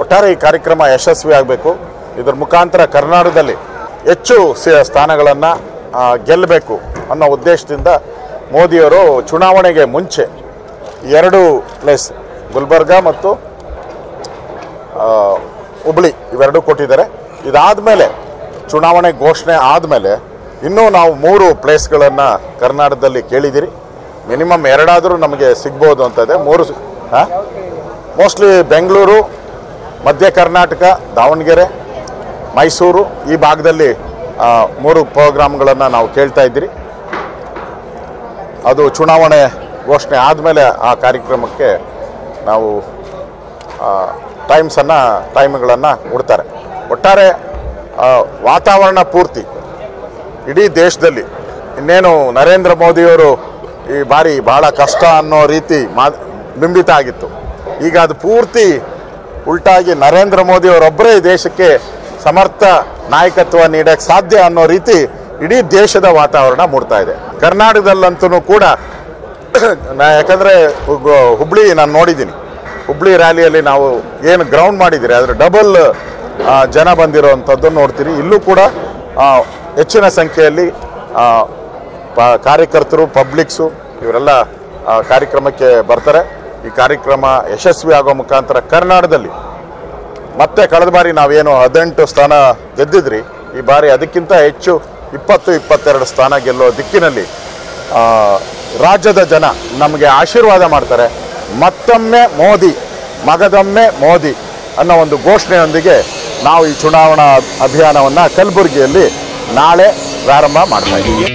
ಒಟ್ಟಾರೆ ಈ ಕಾರ್ಯಕ್ರಮ ಯಶಸ್ವಿ ಆಗಬೇಕು. ಇದರ ಮುಖಾಂತರ ಕರ್ನಾಟಕದಲ್ಲಿ ಹೆಚ್ಚು ಸ್ಥಾನಗಳನ್ನು ಗೆಲ್ಲಬೇಕು ಅನ್ನೋ ಉದ್ದೇಶದಿಂದ ಮೋದಿಯವರು ಚುನಾವಣೆಗೆ ಮುಂಚೆ 2 ಪ್ಲೇಸ್ ಗುಲ್ಬರ್ಗ ಮತ್ತು ಹುಬ್ಳಿ ಇವೆರಡೂ ಕೊಟ್ಟಿದ್ದಾರೆ. ಇದಾದಮೇಲೆ ಚುನಾವಣೆ ಘೋಷಣೆ ಆದಮೇಲೆ ಇನ್ನೂ ನಾವು 3 ಪ್ಲೇಸ್ಗಳನ್ನು ಕರ್ನಾಟಕದಲ್ಲಿ ಕೇಳಿದ್ದೀರಿ. ಮಿನಿಮಮ್ 2 ನಮಗೆ ಸಿಗ್ಬೋದು ಅಂತ ಇದೆ. 3 ಮೋಸ್ಟ್ಲಿ ಬೆಂಗಳೂರು, ಮಧ್ಯ ಕರ್ನಾಟಕ, ದಾವಣಗೆರೆ, ಮೈಸೂರು ಈ ಭಾಗದಲ್ಲಿ 3 ಪ್ರೋಗ್ರಾಮ್ಗಳನ್ನು ನಾವು ಕೇಳ್ತಾ ಇದ್ದೀರಿ. ಅದು ಚುನಾವಣೆ ಘೋಷಣೆ ಆದಮೇಲೆ ಆ ಕಾರ್ಯಕ್ರಮಕ್ಕೆ ನಾವು ಟೈಮ್ಗಳನ್ನು ಕೊಡ್ತಾರೆ. ಒಟ್ಟಾರೆ ವಾತಾವರಣ ಪೂರ್ತಿ ಇಡೀ ದೇಶದಲ್ಲಿ ಇನ್ನೇನು ನರೇಂದ್ರ ಮೋದಿಯವರು ಈ ಬಾರಿ ಭಾಳ ಕಷ್ಟ ಅನ್ನೋ ರೀತಿ ಬಿಂಬಿತ ಆಗಿತ್ತು. ಈಗ ಅದು ಪೂರ್ತಿ ಉಲ್ಟಾಗಿ ನರೇಂದ್ರ ಮೋದಿಯವರೊಬ್ಬರೇ ದೇಶಕ್ಕೆ ಸಮರ್ಥ ನಾಯಕತ್ವ ನೀಡಕ್ಕೆ ಸಾಧ್ಯ ಅನ್ನೋ ರೀತಿ ಇಡೀ ದೇಶದ ವಾತಾವರಣ ಮೂಡ್ತಾ ಇದೆ. ಕರ್ನಾಟಕದಲ್ಲಂತೂ ಕೂಡ ಯಾಕಂದರೆ ಹುಬ್ಳಿ ನಾನು ನೋಡಿದ್ದೀನಿ. ಹುಬ್ಳಿ ರ್ಯಾಲಿಯಲ್ಲಿ ನಾವು ಏನು ಗ್ರೌಂಡ್ ಮಾಡಿದ್ದೀರಿ ಅದರ ಡಬಲ್ ಜನ ಬಂದಿರೋವಂಥದ್ದನ್ನು ನೋಡ್ತೀರಿ. ಇಲ್ಲೂ ಕೂಡ ಹೆಚ್ಚಿನ ಸಂಖ್ಯೆಯಲ್ಲಿ ಕಾರ್ಯಕರ್ತರು, ಪಬ್ಲಿಕ್ಸು ಇವರೆಲ್ಲ ಕಾರ್ಯಕ್ರಮಕ್ಕೆ ಬರ್ತಾರೆ. ಈ ಕಾರ್ಯಕ್ರಮ ಯಶಸ್ವಿ ಆಗೋ ಮುಖಾಂತರ ಕರ್ನಾಟಕದಲ್ಲಿ ಮತ್ತೆ ಕಳೆದ ಬಾರಿ ನಾವೇನು 18 ಸ್ಥಾನ ಗೆದ್ದಿದ್ರಿ, ಈ ಬಾರಿ ಅದಕ್ಕಿಂತ ಹೆಚ್ಚು 20-22 ಸ್ಥಾನ ಗೆಲ್ಲೋ ದಿಕ್ಕಿನಲ್ಲಿ ರಾಜ್ಯದ ಜನ ನಮಗೆ ಆಶೀರ್ವಾದ ಮಾಡ್ತಾರೆ. ಮತ್ತೊಮ್ಮೆ ಮೋದಿ, ಮಗದೊಮ್ಮೆ ಮೋದಿ ಅನ್ನೋ ಒಂದು ಘೋಷಣೆಯೊಂದಿಗೆ ನಾವು ಈ ಚುನಾವಣಾ ಅಭಿಯಾನವನ್ನು ಕಲಬುರಗಿಯಲ್ಲಿ ನಾಳೆ ಪ್ರಾರಂಭ ಮಾಡ್ತಾ ಇದ್ದೀವಿ.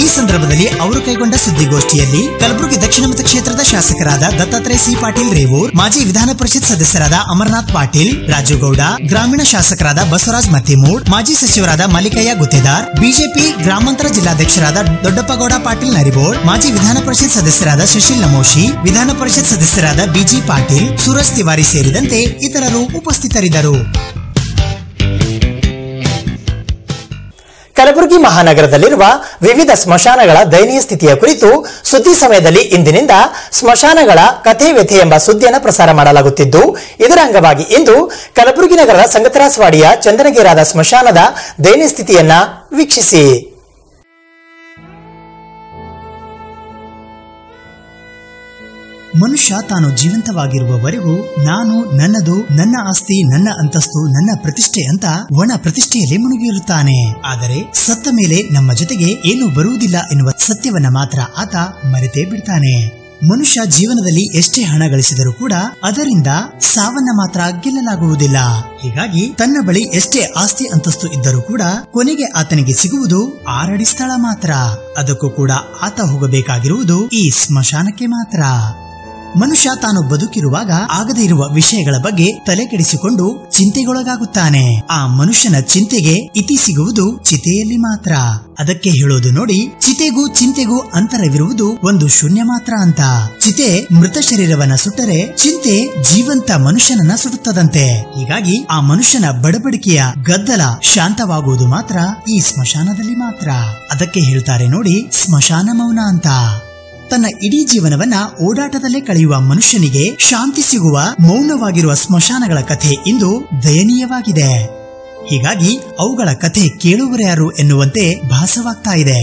ಈ ಸಂದರ್ಭದಲ್ಲಿ ಅವರು ಕೈಗೊಂಡ ಸುದ್ದಿಗೋಷ್ಠಿಯಲ್ಲಿ ಕಲಬುರಗಿ ದಕ್ಷಿಣ ಮತಕ್ಷೇತ್ರದ ಶಾಸಕರಾದ ದತ್ತಾತ್ರೇಯ ಸಿ ಪಾಟೀಲ್ ರೇವೂರ್, ಮಾಜಿ ವಿಧಾನ ಪರಿಷತ್ ಸದಸ್ಯರಾದ ಅಮರನಾಥ್ ಪಾಟೀಲ್, ರಾಜುಗೌಡ, ಗ್ರಾಮೀಣ ಶಾಸಕರಾದ ಬಸವರಾಜ್ ಮತ್ತಿಮೂಡ್, ಮಾಜಿ ಸಚಿವರಾದ ಮಲ್ಲಿಕಯ್ಯ ಗುತ್ತೇದಾರ್, ಬಿಜೆಪಿ ಗ್ರಾಮಾಂತರ ಜಿಲ್ಲಾಧ್ಯಕ್ಷರಾದ ದೊಡ್ಡಪ್ಪಗೌಡ ಪಾಟೀಲ್ ನರಿಬೋಳ್, ಮಾಜಿ ವಿಧಾನ ಪರಿಷತ್ ಸದಸ್ಯರಾದ ಸುಶೀಲ್ ನಮೋಶಿ, ವಿಧಾನ ಪರಿಷತ್ ಸದಸ್ಯರಾದ ಬಿಜಿ ಪಾಟೀಲ್, ಸೂರಜ್ ತಿವಾರಿ ಸೇರಿದಂತೆ ಇತರರು ಉಪಸ್ಥಿತರಿದ್ದರು. ಕಲಬುರಗಿ ಮಹಾನಗರದಲ್ಲಿರುವ ವಿವಿಧ ಸ್ಮಶಾನಗಳ ದಯನೀಯ ಸ್ಥಿತಿಯ ಕುರಿತು ಸುದ್ದಿ ಸಮಯದಲ್ಲಿ ಇಂದಿನಿಂದ ಸ್ಮಶಾನಗಳ ಕಥೆ ವ್ಯಥೆ ಎಂಬ ಸುದ್ದಿಯನ್ನು ಪ್ರಸಾರ ಮಾಡಲಾಗುತ್ತಿದ್ದು, ಇದರ ಅಂಗವಾಗಿ ಇಂದು ಕಲಬುರಗಿ ನಗರದ ಸಂಗತರಾಸವಾಡಿಯ ಚಂದನಗೇರಾದ ಸ್ಮಶಾನದ ದಯನೀಯ ಸ್ಥಿತಿಯನ್ನ ವೀಕ್ಷಿಸಿ. ಮನುಷ್ಯ ತಾನು ಜೀವಂತವಾಗಿರುವವರೆಗೂ ನಾನು, ನನ್ನದು, ನನ್ನ ಆಸ್ತಿ, ನನ್ನ ಅಂತಸ್ತು, ನನ್ನ ಪ್ರತಿಷ್ಠೆ ಅಂತ ಒಣ ಪ್ರತಿಷ್ಠೆಯಲ್ಲಿ ಮುಳುಗಿರುತ್ತಾನೆ. ಆದರೆ ಸತ್ತ ಮೇಲೆ ನಮ್ಮ ಜೊತೆಗೆ ಏನೂ ಬರುವುದಿಲ್ಲ ಎನ್ನುವ ಸತ್ಯವನ್ನ ಮಾತ್ರ ಆತ ಮರೆತೇ ಬಿಡ್ತಾನೆ. ಮನುಷ್ಯ ಜೀವನದಲ್ಲಿ ಎಷ್ಟೇ ಹಣ ಗಳಿಸಿದರೂ ಕೂಡ ಅದರಿಂದ ಸಾವನ್ನ ಮಾತ್ರ ಗೆಲ್ಲಲಾಗುವುದಿಲ್ಲ. ಹೀಗಾಗಿ ತನ್ನ ಬಳಿ ಎಷ್ಟೇ ಆಸ್ತಿ ಅಂತಸ್ತು ಇದ್ದರೂ ಕೂಡ ಕೊನೆಗೆ ಆತನಿಗೆ ಸಿಗುವುದು 6 ಅಡಿ ಸ್ಥಳ ಮಾತ್ರ. ಅದಕ್ಕೂ ಕೂಡ ಆತ ಹೋಗಬೇಕಾಗಿರುವುದು ಈ ಸ್ಮಶಾನಕ್ಕೆ ಮಾತ್ರ. ಮನುಷ್ಯ ತಾನು ಬದುಕಿರುವಾಗ ಆಗದೇ ಇರುವ ವಿಷಯಗಳ ಬಗ್ಗೆ ತಲೆ ಕೆಡಿಸಿಕೊಂಡು ಚಿಂತೆಗೊಳಗಾಗುತ್ತಾನೆ. ಆ ಮನುಷ್ಯನ ಚಿಂತೆಗೆ ಇತಿ ಸಿಗುವುದು ಚಿತೆಯಲ್ಲಿ ಮಾತ್ರ. ಅದಕ್ಕೆ ಹೇಳೋದು ನೋಡಿ, ಚಿತೆಗೂ ಚಿಂತೆಗೂ ಅಂತರವಿರುವುದು ಒಂದು ಶೂನ್ಯ ಮಾತ್ರ ಅಂತ. ಚಿತೆ ಮೃತ ಶರೀರವನ್ನ ಸುಟ್ಟರೆ, ಚಿಂತೆ ಜೀವಂತ ಮನುಷ್ಯನನ್ನ ಸುಡುತ್ತದಂತೆ. ಹೀಗಾಗಿ ಆ ಮನುಷ್ಯನ ಬಡಬಡಿಕೆಯ ಗದ್ದಲ ಶಾಂತವಾಗುವುದು ಮಾತ್ರ ಈ ಸ್ಮಶಾನದಲ್ಲಿ ಮಾತ್ರ. ಅದಕ್ಕೆ ಹೇಳ್ತಾರೆ ನೋಡಿ, ಸ್ಮಶಾನ ಮೌನ ಅಂತ. ತನ್ನ ಇಡೀ ಜೀವನವನ್ನ ಓಡಾಟದಲ್ಲೇ ಕಳೆಯುವ ಮನುಷ್ಯನಿಗೆ ಶಾಂತಿ ಸಿಗುವ ಮೌನವಾಗಿರುವ ಸ್ಮಶಾನಗಳ ಕಥೆ ಇಂದು ದಯನೀಯವಾಗಿದೆ. ಹೀಗಾಗಿ ಅವುಗಳ ಕಥೆ ಕೇಳುವರ್ಯಾರು ಎನ್ನುವಂತೆ ಭಾಸವಾಗ್ತಾ ಇದೆ.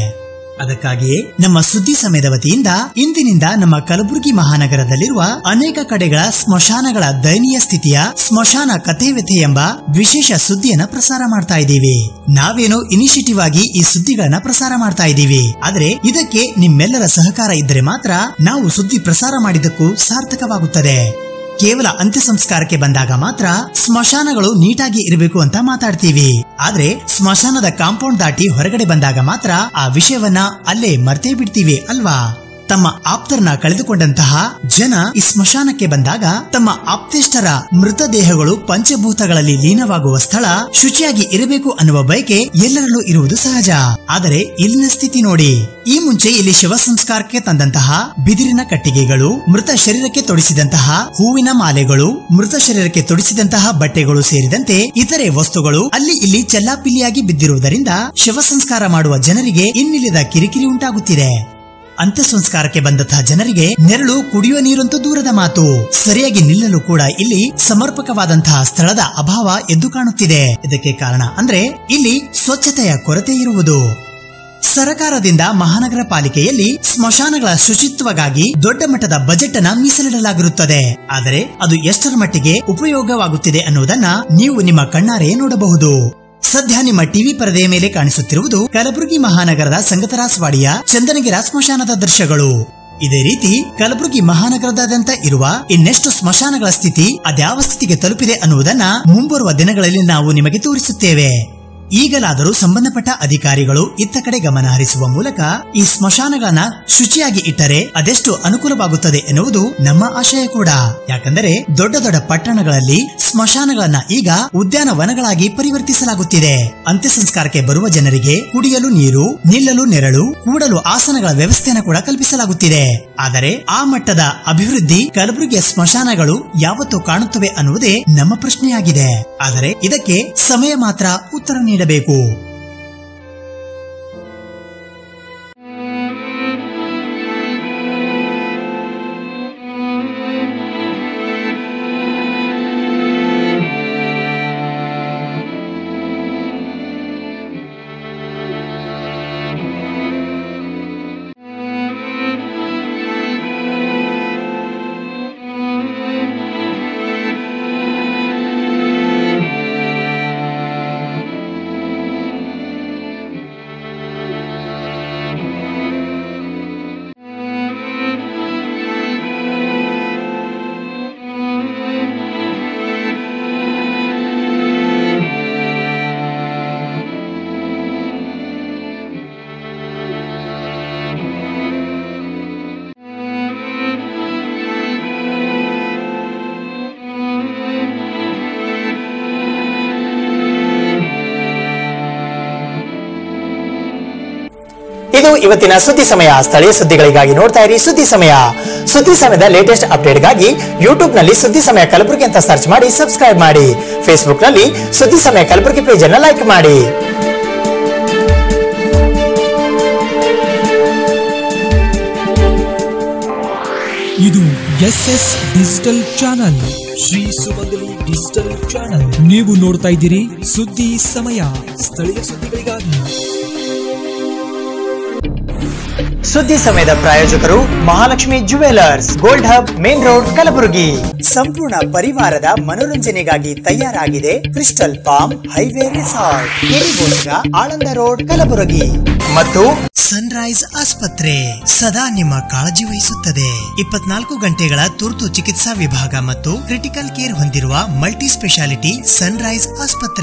ಅದಕ್ಕಾಗಿಯೇ ನಮ್ಮ ಸುದ್ದಿ ಸಮಯದ ವತಿಯಿಂದ ಇಂದಿನಿಂದ ನಮ್ಮ ಕಲಬುರಗಿ ಮಹಾನಗರದಲ್ಲಿರುವ ಅನೇಕ ಕಡೆಗಳ ಸ್ಮಶಾನಗಳ ದಯನೀಯ ಸ್ಥಿತಿಯ ಸ್ಮಶಾನ ಕಥೆ ವ್ಯಥೆ ಎಂಬ ವಿಶೇಷ ಸುದ್ದಿಯನ್ನ ಪ್ರಸಾರ ಮಾಡ್ತಾ ಇದ್ದೀವಿ. ನಾವೇನೋ ಇನಿಷಿಯೇಟಿವ್ ಆಗಿ ಈ ಸುದ್ದಿಗಳನ್ನ ಪ್ರಸಾರ ಮಾಡ್ತಾ ಇದ್ದೀವಿ. ಆದ್ರೆ ಇದಕ್ಕೆ ನಿಮ್ಮೆಲ್ಲರ ಸಹಕಾರ ಇದ್ದರೆ ಮಾತ್ರ ನಾವು ಸುದ್ದಿ ಪ್ರಸಾರ ಮಾಡಿದ್ದಕ್ಕೂ ಸಾರ್ಥಕವಾಗುತ್ತದೆ. ಕೇವಲ ಅಂತ್ಯ ಸಂಸ್ಕಾರಕ್ಕೆ ಬಂದಾಗ ಮಾತ್ರ ಸ್ಮಶಾನಗಳು ನೀಟಾಗಿ ಇರಬೇಕು ಅಂತ ಮಾತಾಡ್ತೀವಿ. ಆದ್ರೆ ಸ್ಮಶಾನದ ಕಾಂಪೌಂಡ್ ದಾಟಿ ಹೊರಗಡೆ ಬಂದಾಗ ಮಾತ್ರ ಆ ವಿಷಯವನ್ನ ಅಲ್ಲೇ ಮರ್ತೇ ಬಿಡ್ತೀವಿ ಅಲ್ವಾ? ತಮ್ಮ ಆಪ್ತರನ್ನ ಕಳೆದುಕೊಂಡಂತಹ ಜನ ಈ ಸ್ಮಶಾನಕ್ಕೆ ಬಂದಾಗ ತಮ್ಮ ಆಪ್ತೇಷ್ಟರ ಮೃತದೇಹಗಳು ಪಂಚಭೂತಗಳಲ್ಲಿ ಲೀನವಾಗುವ ಸ್ಥಳ ಶುಚಿಯಾಗಿ ಇರಬೇಕು ಅನ್ನುವ ಬಯಕೆ ಎಲ್ಲರಲ್ಲೂ ಇರುವುದು ಸಹಜ. ಆದರೆ ಇಲ್ಲಿನ ಸ್ಥಿತಿ ನೋಡಿ. ಈ ಮುಂಚೆ ಇಲ್ಲಿ ಶವ ಸಂಸ್ಕಾರಕ್ಕೆ ತಂದಂತಹ ಬಿದಿರಿನ ಕಟ್ಟಿಗೆಗಳು, ಮೃತ ಶರೀರಕ್ಕೆ ತೊಡಿಸಿದಂತಹ ಹೂವಿನ ಮಾಲೆಗಳು, ಮೃತ ಶರೀರಕ್ಕೆ ತೊಡಿಸಿದಂತಹ ಬಟ್ಟೆಗಳು ಸೇರಿದಂತೆ ಇತರೆ ವಸ್ತುಗಳು ಅಲ್ಲಿ ಇಲ್ಲಿ ಚೆಲ್ಲಾಪಿಲ್ಲಿಯಾಗಿ ಬಿದ್ದಿರುವುದರಿಂದ ಶವ ಸಂಸ್ಕಾರ ಮಾಡುವ ಜನರಿಗೆ ಇನ್ನಿಲ್ಲದ ಕಿರಿಕಿರಿ ಉಂಟಾಗುತ್ತಿದೆ. ಅಂತ್ಯ ಸಂಸ್ಕಾರಕ್ಕೆ ಬಂದಂತಹ ಜನರಿಗೆ ನೆರಳು, ಕುಡಿಯುವ ನೀರಂತೂ ದೂರದ ಮಾತು, ಸರಿಯಾಗಿ ನಿಲ್ಲಲು ಕೂಡ ಇಲ್ಲಿ ಸಮರ್ಪಕವಾದಂತಹ ಸ್ಥಳದ ಅಭಾವ ಎದ್ದು ಕಾಣುತ್ತಿದೆ. ಇದಕ್ಕೆ ಕಾರಣ ಅಂದ್ರೆ ಇಲ್ಲಿ ಸ್ವಚ್ಛತೆಯ ಕೊರತೆ ಇರುವುದು. ಸರಕಾರದಿಂದ ಮಹಾನಗರ ಪಾಲಿಕೆಯಲ್ಲಿ ಸ್ಮಶಾನಗಳ ಶುಚಿತ್ವಗಾಗಿ ದೊಡ್ಡ ಮಟ್ಟದ ಬಜೆಟ್ ಅನ್ನ ಮೀಸಲಿಡಲಾಗಿರುತ್ತದೆ. ಆದರೆ ಅದು ಎಷ್ಟರ ಮಟ್ಟಿಗೆ ಉಪಯೋಗವಾಗುತ್ತಿದೆ ಅನ್ನುವುದನ್ನ ನೀವು ನಿಮ್ಮ ಕಣ್ಣಾರೆ ನೋಡಬಹುದು. ಸದ್ಯ ನಿಮ್ಮ ಟಿವಿ ಪರದೆಯ ಮೇಲೆ ಕಾಣಿಸುತ್ತಿರುವುದು ಕಲಬುರಗಿ ಮಹಾನಗರದ ಸಂಗತರಾಸವಾಡಿಯ ಚಂದನಗಿರ ಸ್ಮಶಾನದ ದೃಶ್ಯಗಳು. ಇದೇ ರೀತಿ ಕಲಬುರಗಿ ಮಹಾನಗರದಾದ್ಯಂತ ಇರುವ ಇನ್ನೆಷ್ಟು ಸ್ಮಶಾನಗಳ ಸ್ಥಿತಿ ಅದ್ಯಾವ ಸ್ಥಿತಿಗೆ ತಲುಪಿದೆ ಅನ್ನುವುದನ್ನ ಮುಂಬರುವ ದಿನಗಳಲ್ಲಿ ನಾವು ನಿಮಗೆ ತೋರಿಸುತ್ತೇವೆ. ಈಗಲಾದರೂ ಸಂಬಂಧಪಟ್ಟ ಅಧಿಕಾರಿಗಳು ಇತ್ತ ಕಡೆ ಗಮನ ಹರಿಸುವ ಮೂಲಕ ಈ ಸ್ಮಶಾನಗಳನ್ನ ಶುಚಿಯಾಗಿ ಇಟ್ಟರೆ ಅದೆಷ್ಟು ಅನುಕೂಲವಾಗುತ್ತದೆ ಎನ್ನುವುದು ನಮ್ಮ ಆಶಯ ಕೂಡ. ಯಾಕಂದರೆ ದೊಡ್ಡ ದೊಡ್ಡ ಪಟ್ಟಣಗಳಲ್ಲಿ ಸ್ಮಶಾನಗಳನ್ನ ಈಗ ಉದ್ಯಾನವನಗಳಾಗಿ ಪರಿವರ್ತಿಸಲಾಗುತ್ತಿದೆ. ಅಂತ್ಯ ಸಂಸ್ಕಾರಕ್ಕೆ ಬರುವ ಜನರಿಗೆ ಕುಡಿಯಲು ನೀರು, ನಿಲ್ಲಲು ನೆರಳು, ಕೂಡಲು ಆಸನಗಳ ವ್ಯವಸ್ಥೆಯನ್ನು ಕೂಡ ಕಲ್ಪಿಸಲಾಗುತ್ತಿದೆ. ಆದರೆ ಆ ಮಟ್ಟದ ಅಭಿವೃದ್ಧಿ ಕಲಬುರಗಿಯ ಸ್ಮಶಾನಗಳು ಯಾವತ್ತೂ ಕಾಣುತ್ತವೆ ಅನ್ನುವುದೇ ನಮ್ಮ ಪ್ರಶ್ನೆಯಾಗಿದೆ. ಆದರೆ ಇದಕ್ಕೆ ಸಮಯ ಮಾತ್ರ ಉತ್ತರ ನೀಡಬೇಕು. ಇದು ಇವತ್ತಿನ ಸುದ್ದಿ ಸಮಯ. ಸ್ಥಳೀಯ ಸುದ್ದಿಗಳಿಗಾಗಿ ನೋಡ್ತಾ ಇರಿ ಸುದ್ದಿ ಸಮಯ. ಸುದ್ದಿ ಸಮಯದ ಲೇಟೆಸ್ಟ್ ಅಪ್ಡೇಟ್ಗಾಗಿ ಯೂಟ್ಯೂಬ್ ನಲ್ಲಿ ಸುದ್ದಿ ಸಮಯ ಕಲಬುರಗಿ ಅಂತ ಸರ್ಚ್ ಮಾಡಿ ಸಬ್ಸ್ಕ್ರೈಬ್ ಮಾಡಿ. ಫೇಸ್ಬುಕ್ ನಲ್ಲಿ ಸುದ್ದಿ ಸಮಯ ಕಲಬುರಗಿ ಪೇಜ್ ಅನ್ನು ಲೈಕ್ ಮಾಡಿ. ಇದು SS ಡಿಜಿಟಲ್ ಚಾನಲ್, ಶ್ರೀ ಸುಮಂಗಲಿ ಡಿಜಿಟಲ್ ಚಾನಲ್. ನೀವು ನೋಡ್ತಾ ಇದ್ದೀರಿ ಸುದ್ದಿ ಸಮಯ, ಸ್ಥಳೀಯ ಸುದ್ದಿಗಳಿಗಾಗಿ. ಸುದ್ದಿ ಸಮಯದ ಪ್ರಾಯೋಜಕರು Mahalakshmi jewellers, gold hub, main road, Kalaburagi. ಸಂಪೂರ್ಣ ಪರಿವಾರದ ಮನೋರಂಜನೆಗಾಗಿ ತಯಾರಾಗಿದೆ ಕ್ರಿಸ್ಟಲ್ ಪಾಮ್ ಹೈವೇ ರೆಸಾರ್ಟ್, ಕೆರಿಬೋಸ್ಗ, ಆಳಂದ ರೋಡ್, ಕಲಬುರಗಿ. ಮತ್ತು ಸನ್ರೈಸ್ ಆಸ್ಪತ್ರೆ ಸದಾ ನಿಮ್ಮ ಕಾಳಜಿ ವಹಿಸುತ್ತದೆ. 24 ಗಂಟೆಗಳ ತುರ್ತು ಚಿಕಿತ್ಸಾ ವಿಭಾಗ ಮತ್ತು ಕ್ರಿಟಿಕಲ್ ಕೇರ್ ಹೊಂದಿರುವ ಮಲ್ಟಿ ಸ್ಪೆಷಾಲಿಟಿ ಸನ್ರೈಸ್ ಆಸ್ಪತ್ರೆ.